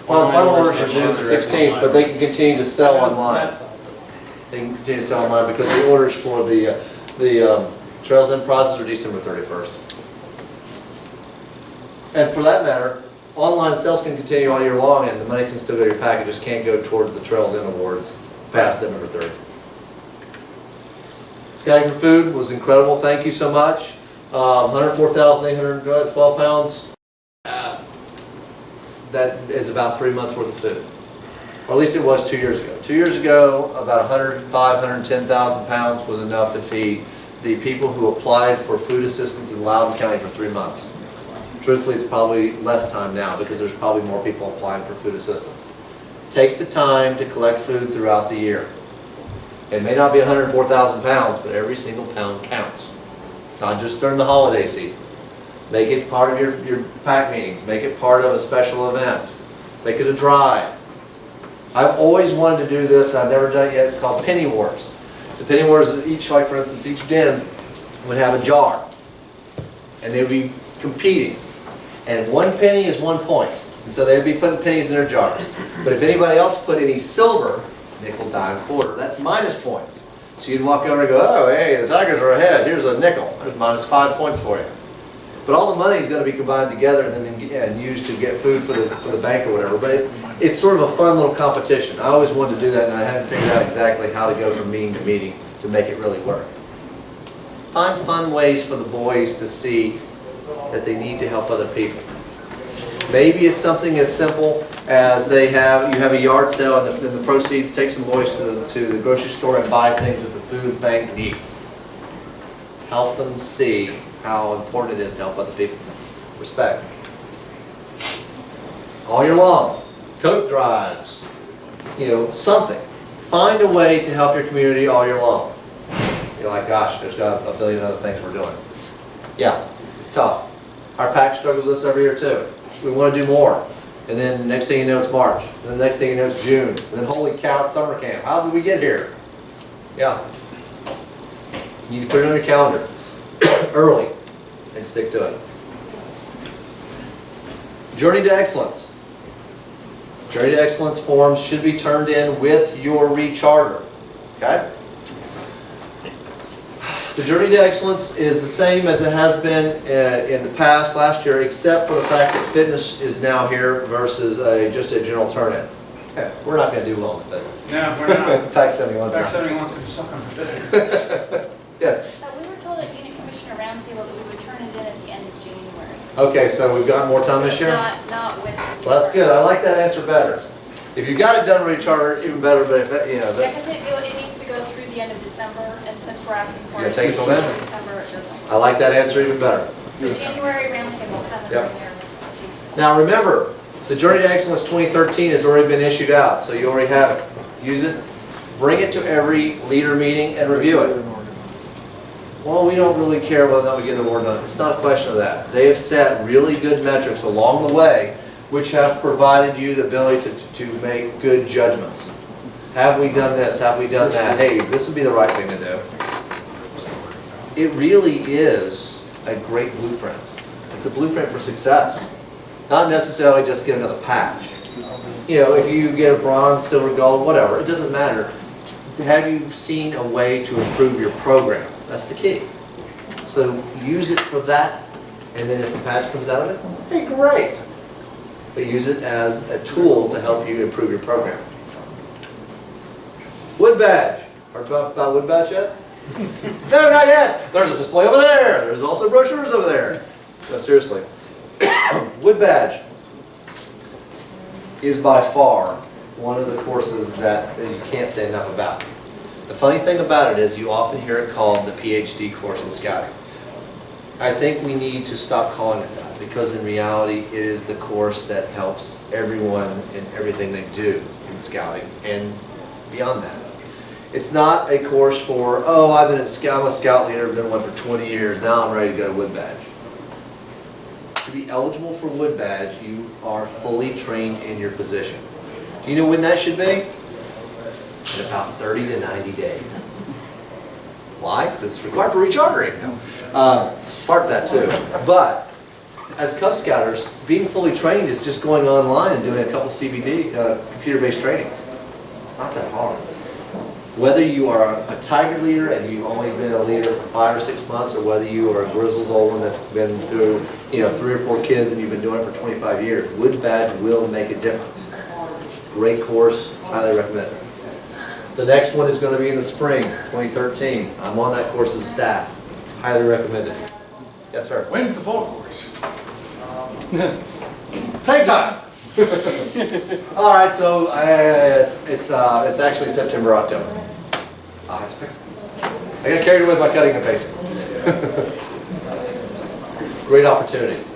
Well, the final orders are due the 16th, but they can continue to sell online. They can continue to sell online because the orders for the Trails End prizes are December 31st. And for that matter, online sales can continue all year long and the money can still go to your pack. It just can't go towards the Trails End Awards past November 30th. Scouting for Food was incredible. Thank you so much. 104,812 pounds. That is about 3 months worth of food. Or at least it was 2 years ago. 2 years ago, about 110,000 pounds was enough to feed the people who applied for food assistance in Loudoun County for 3 months. Truthfully, it's probably less time now because there's probably more people applying for food assistance. Take the time to collect food throughout the year. It may not be 104,000 pounds, but every single pound counts. It's not just during the holiday season. Make it part of your pack meetings. Make it part of a special event. Make it a drive. I've always wanted to do this. I've never done it yet. It's called Penny Wars. The Penny Wars is each, like for instance, each den would have a jar. And they would be competing. And 1 penny is 1 point. And so they would be putting pennies in their jars. But if anybody else put any silver, nickel, dime, quarter, that's minus points. So you'd walk over and go, oh, hey, the Tigers are ahead. Here's a nickel. There's minus 5 points for you. But all the money is going to be combined together and used to get food for the bank or whatever. But it's sort of a fun little competition. I always wanted to do that, and I hadn't figured out exactly how to go from meeting to meeting to make it really work. Find fun ways for the boys to see that they need to help other people. Maybe it's something as simple as you have a yard sale and the proceeds take some boys to the grocery store and buy things that the food bank needs. Help them see how important it is to help other people. Respect. All year long, coat drives, something. Find a way to help your community all year long. You're like, gosh, there's got a billion other things we're doing. Yeah, it's tough. Our PAC struggles with this every year too. We want to do more. And then next thing you know, it's March. And the next thing you know, it's June. And then holy cow, it's summer camp. How did we get here? Yeah. You need to put it on your calendar early and stick to it. Journey to Excellence. Journey to Excellence forms should be turned in with your recharter. Okay? The Journey to Excellence is the same as it has been in the past last year, except for the fact that fitness is now here versus just a general turn-in. Okay, we're not going to do well in fitness. No, we're not. PAC 71's PAC not. 71's going to suck on fitness. Yes. We were told at Unit Commissioner Roundtable that we would turn it in at the end of January. Okay, so we've got more time this year? Not with. Well, that's good. I like that answer better. If you got it done with recharter, even better, but if that, Yeah, because it needs to go through the end of December, and since we're asking for You it. gotta take it till then? December, it doesn't. I like that answer even better. So January Roundtable, 7 Yep. in there. Now remember, the Journey to Excellence 2013 has already been issued out, so you already have it. Use it, bring it to every leader meeting and review it. Well, we don't really care whether or not we get the award done. It's not a question of that. They have set really good metrics along the way, which have provided you the ability to make good judgments. Have we done this? Have we done that? Hey, this would be the right thing to do. It really is a great blueprint. It's a blueprint for success. Not necessarily just get another patch. If you get a bronze, silver, gold, whatever, it doesn't matter. Have you seen a way to improve your program? That's the key. So use it for that, and then if a patch comes out of it, hey, great. But use it as a tool to help you improve your program. Wood badge. Heard about wood badge yet? No, not yet. There's a display over there. There's also brochures over there. No, seriously. Wood badge is by far one of the courses that you can't say enough about. The funny thing about it is you often hear it called the PhD course in scouting. I think we need to stop calling it that, because in reality it is the course that helps everyone in everything they do in scouting and beyond that. It's not a course for, oh, I'm a scout leader, I've been one for 20 years, now I'm ready to go to wood badge. To be eligible for wood badge, you are fully trained in your position. Do you know when that should be? In about 30 to 90 days. Why? Because it's required for rechartering. Part of that too. But as Cub Scouters, being fully trained is just going online and doing a couple CBD, computer-based trainings. It's not that hard. Whether you are a tiger leader and you've only been a leader for 5 or 6 months, or whether you are a grizzled old one that's been through 3 or 4 kids and you've been doing it for 25 years, wood badge will make a difference. Great course, highly recommend it. The next one is going to be in the spring, 2013. I'm on that course as a staff. Highly recommend it. Yes, sir. When's the fall course? Same time. All right, so it's actually September, October. I'll have to fix it. I got carried away by cutting and pasting. Great opportunities.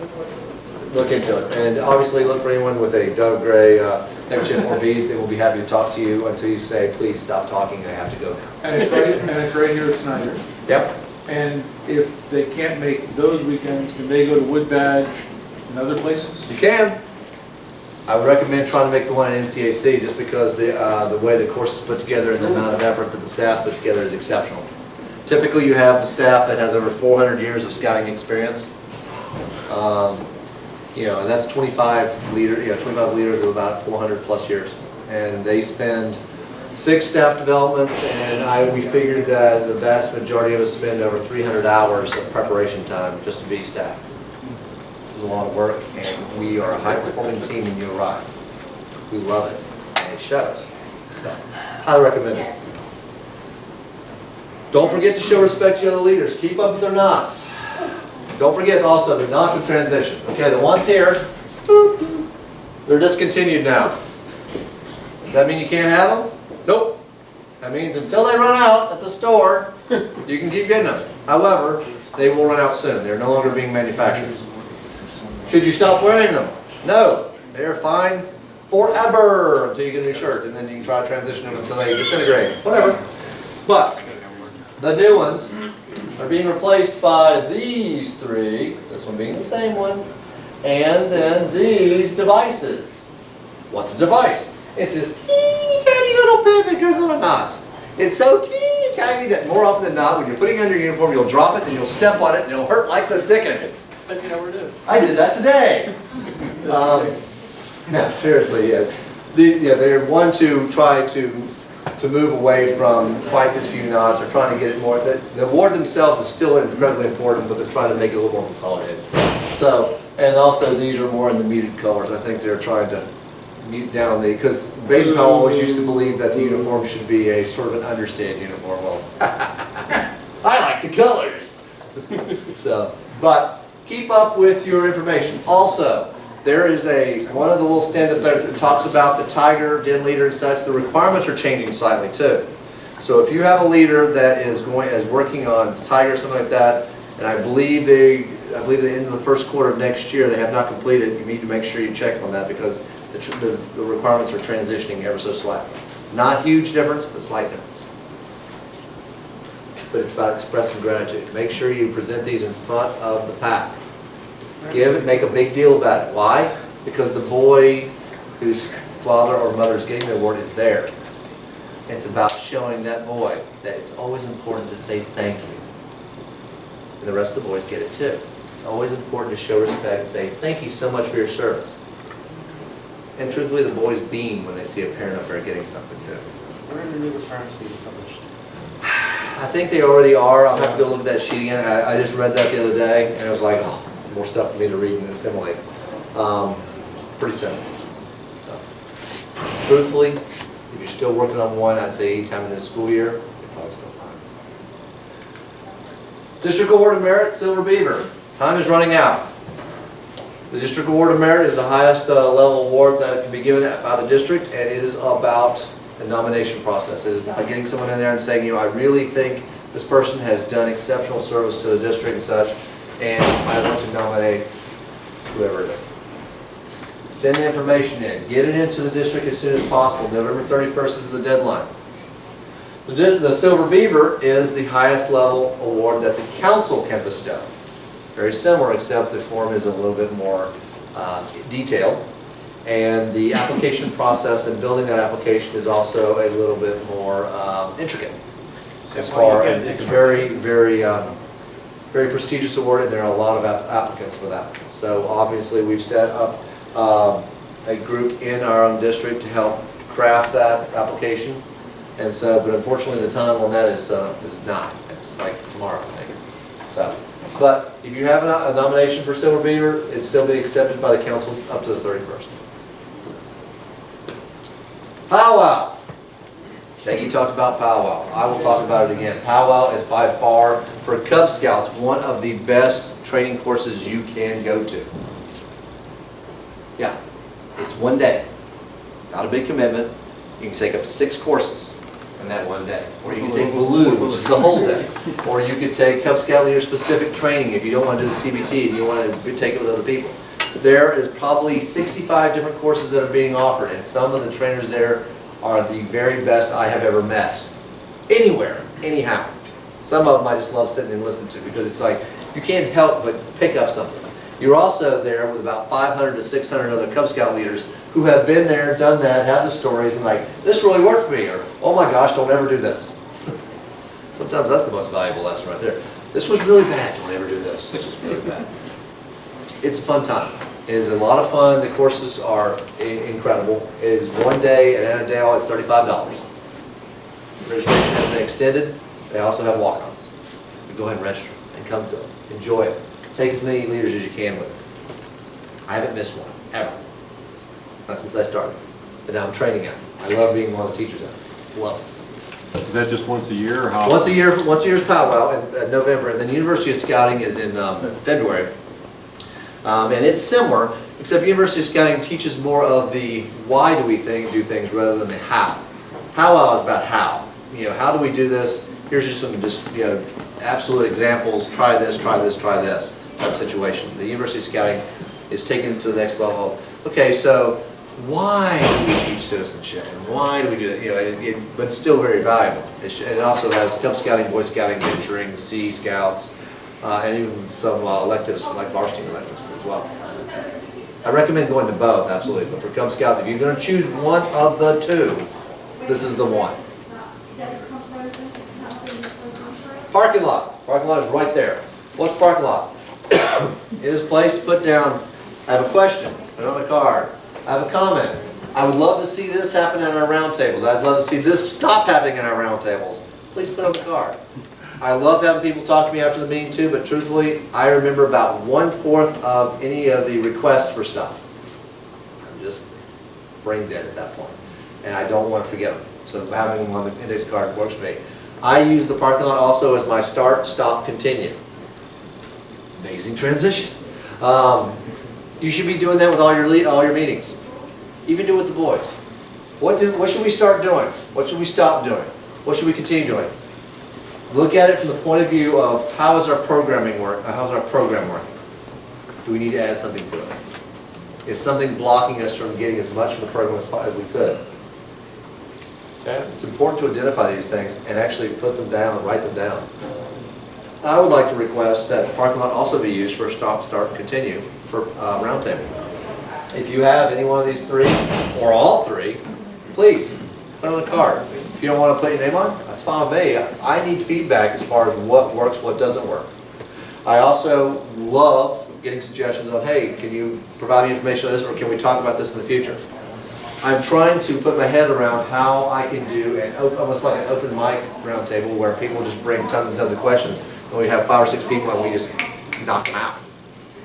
Look into it, and obviously look for anyone with a dove gray neckerchief or beads. They will be happy to talk to you until you say, "Please stop talking. I have to go now." And it's right here at Snyder. Yep. And if they can't make those weekends, can they go to Wood Badge and other places? You can. I would recommend trying to make the one at NCAC, just because the way the course is put together and the amount of effort that the staff put together is exceptional. Typically, you have the staff that has over 400 years of scouting experience. And that's 25 leaders of about 400 plus years, and they spend 6 staff developments, and we figured that the vast majority of us spend over 300 hours of preparation time just to be staff. It's a lot of work, and we are a high-performing team when you arrive. We love it, and it shows. So, highly recommend it. Don't forget to show respect to the other leaders. Keep up with their knots. Don't forget also the knots of transition. Okay, the ones here, They're discontinued now. Does that mean you can't have them? Nope. That means until they run out at the store, you can keep getting them. However, they will run out soon. They're no longer being manufactured. Should you stop wearing them? No. They are fine forever until you get a new shirt, and then you can try to transition them until they disintegrate. Whatever. But the new ones are being replaced by these three, this one being the same one, and then these devices. What's a device? It's this teeny tiny little pin that goes on a knot. It's so teeny tiny that more often than not, when you're putting on your uniform, you'll drop it, then you'll step on it, and it'll hurt like the dickens. But you know where it is. I did that today. No, seriously, yes. They're one to try to move away from quite as few knots. They're trying to get it more. The award themselves is still incredibly important, but they're trying to make it a little more consolidated. So, and also these are more in the muted colors. I think they're trying to mute down because Baden Powell always used to believe that the uniform should be a sort of an understated uniform. Well, I like the colors. So, but keep up with your information. Also, there is one of the little stand-up that talks about the tiger, den leader and such. The requirements are changing slightly too. So if you have a leader that is working on tiger or something like that, and I believe the end of the first quarter of next year they have not completed, you need to make sure you check on that because the requirements are transitioning ever so slightly. Not huge difference, but slight difference. But it's about expressing gratitude. Make sure you present these in front of the pack. Make a big deal about it. Why? Because the boy whose father or mother is getting the award is there. It's about showing that boy that it's always important to say thank you. And the rest of the boys get it too. It's always important to show respect and say thank you so much for your service. And truthfully, the boys beam when they see a parent up there getting something too. Where are the new requirements being published? I think they already are. I'll have to go look at that sheet again. I just read that the other day and I was like, oh, more stuff for me to read and assimilate. Pretty simple. So, truthfully, if you're still working on one, I'd say any time in this school year, you're probably still fine. District Award of Merit, Silver Beaver. Time is running out. The District Award of Merit is the highest level award that can be given by the district, and it is about the nomination process. It is about getting someone in there and saying, I really think this person has done exceptional service to the district and such, and I want to nominate whoever it is. Send the information in. Get it into the district as soon as possible. November 31st is the deadline. The Silver Beaver is the highest level award that the council can bestow. Very similar, except the form is a little bit more detailed. And the application process and building that application is also a little bit more intricate. It's a very, very very prestigious award, and there are a lot of applicants for that. So obviously we've set up a group in our own district to help craft that application. And so, but unfortunately the time on that is not. It's like tomorrow, I think. So, but if you have a nomination for Silver Beaver, it'll still be accepted by the council up to the 31st. Powwow. Peggy talked about powwow. I will talk about it again. Powwow is by far, for Cub Scouts, one of the best training courses you can go to. Yeah, it's one day. Not a big commitment. You can take up to 6 courses in that one day. Or you can take Baloo, which is the whole day. Or you could take Cub Scout leader specific training if you don't want to do the CBT and you want to take it with other people. There is probably 65 different courses that are being offered, and some of the trainers there are the very best I have ever met. Anywhere, anyhow. Some of them I just love sitting and listening to because it's like, you can't help but pick up something. You're also there with about 500 to 600 other Cub Scout leaders who have been there, done that, have the stories, and like, this really worked for me, or, oh my gosh, don't ever do this. Sometimes that's the most valuable lesson right there. This was really bad, don't ever do this. This was really bad. It's a fun time. It is a lot of fun. The courses are incredible. It is one day at Annandale. It's $35. Registration has been extended. They also have walk-ons. You go ahead and register and come to it. Enjoy it. Take as many leaders as you can with it. I haven't missed one, ever. Not since I started. But now I'm training out. I love being one of the teachers out. Love it. Is that just once a year or how? Once a year's powwow in November, and then University of Scouting is in February. And it's similar. Except University Scouting teaches more of the why do we do things rather than the how. Powwow is about how. You know, how do we do this? Here's just some absolute examples. Try this, try this, try this type of situation. The University Scouting is taking it to the next level. Okay, so why do we teach citizenship and why do we do that? You know, but it's still very valuable. It also has Cub Scouting, Boy Scouting, venturing, Sea Scouts, and even some electives like varsity electives as well. I recommend going to both, absolutely. But for Cub Scouts, if you're going to choose one of the two, this is the one. Parking lot. Parking lot is right there. What's parking lot? It is a place to put down, I have a question, put it on a card. I have a comment. I would love to see this happen in our roundtables. I'd love to see this stop happening in our roundtables. Please put it on the card. I love having people talk to me after the meeting too, but truthfully, I remember about 1/4 of any of the requests for stuff. I'm just brain dead at that point, and I don't want to forget them. So having them on the index card works for me. I use the parking lot also as my start, stop, continue. Amazing transition. You should be doing that with all your meetings. Even do it with the boys. What should we start doing? What should we stop doing? What should we continue doing? Look at it from the point of view of how is our programming work? How's our program working? Do we need to add something to it? Is something blocking us from getting as much from the program as we could? Okay? It's important to identify these things and actually put them down, write them down. I would like to request that the parking lot also be used for stop, start, and continue for roundtable. If you have any one of these three, or all three, please put it on a card. If you don't want to put your name on, that's fine with me. I need feedback as far as what works, what doesn't work. I also love getting suggestions on, hey, can you provide me information on this, or can we talk about this in the future? I'm trying to put my head around how I can do almost like an open mic roundtable where people just bring tons and tons of questions, and we have 5 or 6 people and we just knock them out.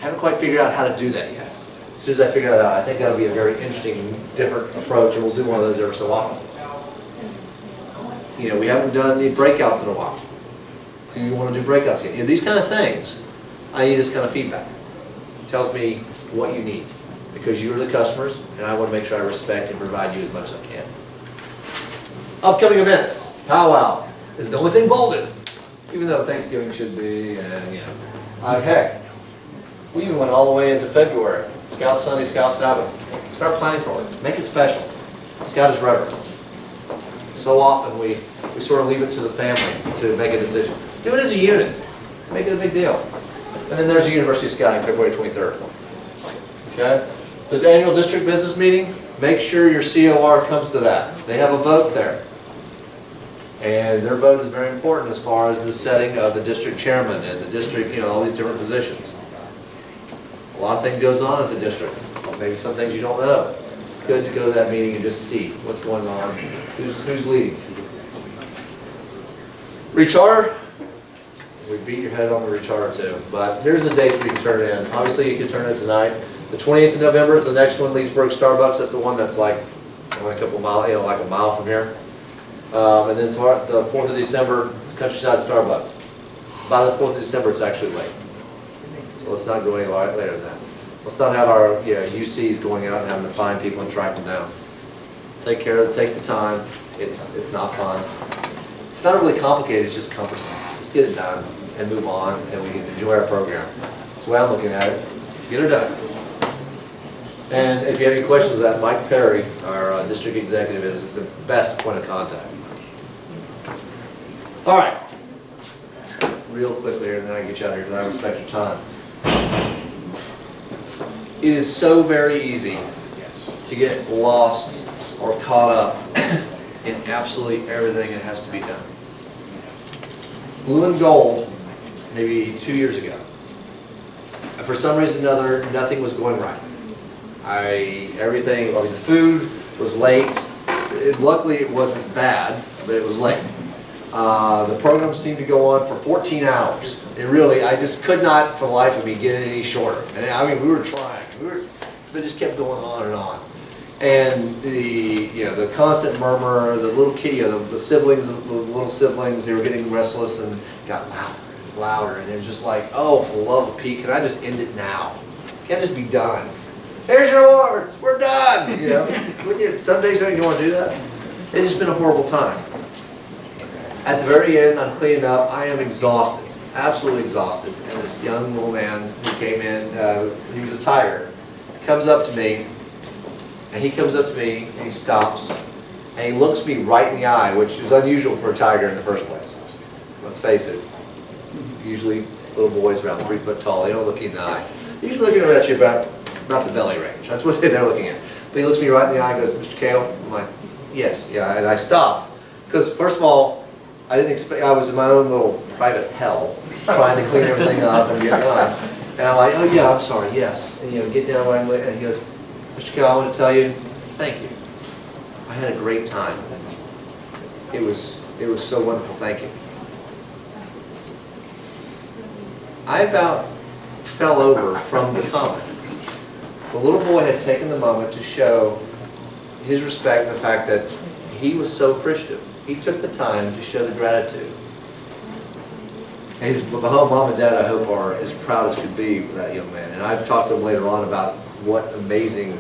I haven't quite figured out how to do that yet. As soon as I figure that out, I think that'll be a very interesting, different approach, and we'll do one of those every so often. You know, we haven't done any breakouts in a while. Do you want to do breakouts again? You know, these kind of things, I need this kind of feedback. It tells me what you need, because you're the customers, and I want to make sure I respect and provide you as much as I can. Upcoming events. Powwow is the only thing bolded, even though Thanksgiving should be, and you know. Heck, we even went all the way into February. Scout Sunday, Scout Sabbath. Start planning for it. Make it special. Scout is reverent. So often we sort of leave it to the family to make a decision. Do it as a unit. Make it a big deal. And then there's the University of Scouting, February 23rd. Okay? The annual district business meeting, make sure your COR comes to that. They have a vote there. And their vote is very important as far as the setting of the district chairman and the district, you know, all these different positions. A lot of things goes on at the district. Maybe some things you don't know. It's good to go to that meeting and just see what's going on, who's leading. Recharter, we beat your head on the recharter too, but here's the dates we can turn it in. Obviously you can turn it tonight. The 28th of November is the next one, Leesburg Starbucks. That's the one that's like a couple miles, you know, like a mile from here. And then for the 4th of December, it's Countryside Starbucks. By the 4th of December, it's actually late. So let's not go any later than that. Let's not have our UCs going out and having to find people and track them down. Take care of it, take the time. It's not fun. It's not really complicated, it's just cumbersome. Just get it done and move on, and we can enjoy our program. That's the way I'm looking at it. Get it done. And if you have any questions of that, Mike Perry, our district executive, is the best point of contact. All right. Real quickly here, and then I can get you out of here because I respect your time. It is so very easy to get lost or caught up in absolutely everything that has to be done. Blue and gold, maybe 2 years ago. And for some reason or another, nothing was going right. The food was late. Luckily, it wasn't bad, but it was late. The program seemed to go on for 14 hours. I just could not, for the life of me, get it any shorter. And I mean, we were trying. But it just kept going on and on. And the constant murmur, the little kid, the siblings, the little siblings, they were getting restless and got louder and louder. And it was just like, oh, for the love of Pete, can I just end it now? Can't just be done. here's your awards, we're done, you know? Wouldn't you, some days don't you want to do that? It's just been a horrible time. At the very end, I'm cleaning up, I am exhausted, absolutely exhausted. And this young little man who came in, he was a tiger, comes up to me, and he stops, and he looks me right in the eye, which is unusual for a tiger in the first place. Let's face it, usually little boys around 3 foot tall, they don't look you in the eye. They're usually looking at you about the belly range, that's what they're looking at. But he looks me right in the eye and goes, Mr. Kale? I'm like, yes, yeah, and I stopped. Because first of all, I didn't expect, I was in my own little private hell, trying to clean everything up and get done. And I'm like, oh yeah, I'm sorry, yes. And get down right, and he goes, Mr. Kale, I want to tell you, thank you. I had a great time. It was so wonderful, thank you. I about fell over from the comment. The little boy had taken the moment to show his respect and the fact that he was so appreciative. He took the time to show the gratitude. His mom and dad, I hope, are as proud as could be for that young man. And I've talked to him later on about what amazing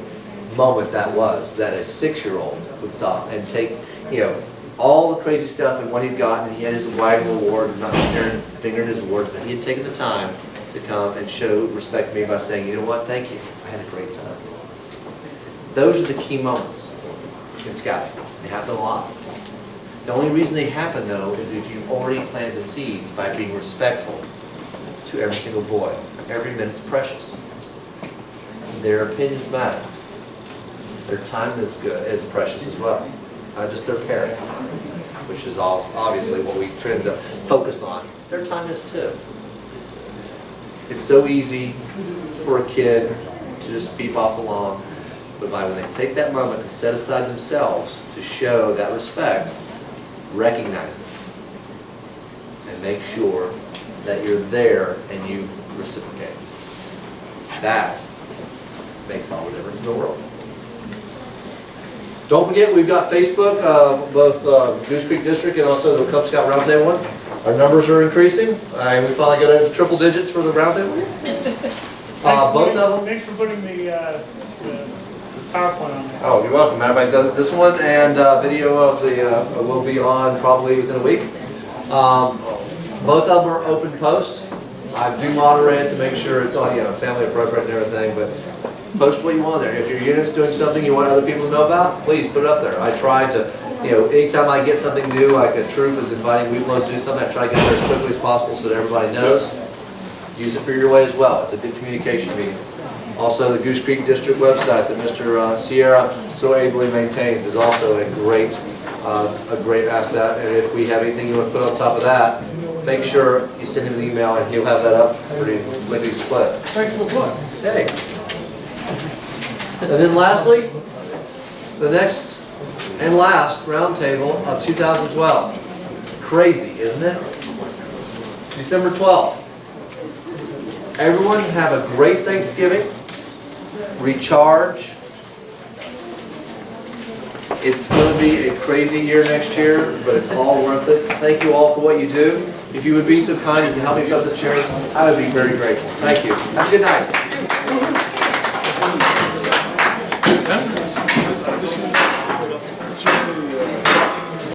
moment that was, that a 6-year-old would stop and take, all the crazy stuff and what he'd gotten, and he had his wagging awards, not sitting there and fingering his awards, but he had taken the time to come and show respect to me by saying, you know what, thank you, I had a great time. Those are the key moments in scouting. They happen a lot. The only reason they happen, though, is if you've already planted the seeds by being respectful to every single boy. Every minute's precious. Their opinions matter. Their time is precious as well. Not just their parents' time, which is obviously what we tend to focus on. Their time is too. It's so easy for a kid to just beep off along, but when they take that moment to set aside themselves to show that respect, recognize it, and make sure that you're there and you reciprocate. That makes all the difference in the world. Don't forget, we've got Facebook, both Goose Creek District and also the Cub Scout Roundtable one. Our numbers are increasing. We finally got into triple digits for the Roundtable. Both of them. Thanks for putting the PowerPoint on there. Oh, you're welcome. Matter of fact, this one and video of the will be on probably within a week. Both of them are open post. I do moderate it to make sure it's on, family appropriate and everything, but post what you want there. If your unit's doing something you want other people to know about, please put it up there. I try to, anytime I get something new, like a troop is inviting Weeblos to do something, I try to get there as quickly as possible so that everybody knows. Use it for your way as well. It's a good communication medium. Also, the Goose Creek District website that Mr. Sierra so ably maintains is also a great asset. And if we have anything you want to put on top of that, make sure you send him an email and he'll have that up pretty lickety split. Thanks for the plug. Okay. And then lastly, the next and last roundtable of 2012. Crazy, isn't it? December 12th. Everyone have a great Thanksgiving. Recharge. It's going to be a crazy year next year, but it's all worth it. Thank you all for what you do. If you would be so kind as to help me put up the chairs, I would be very grateful. Thank you. Have a good night.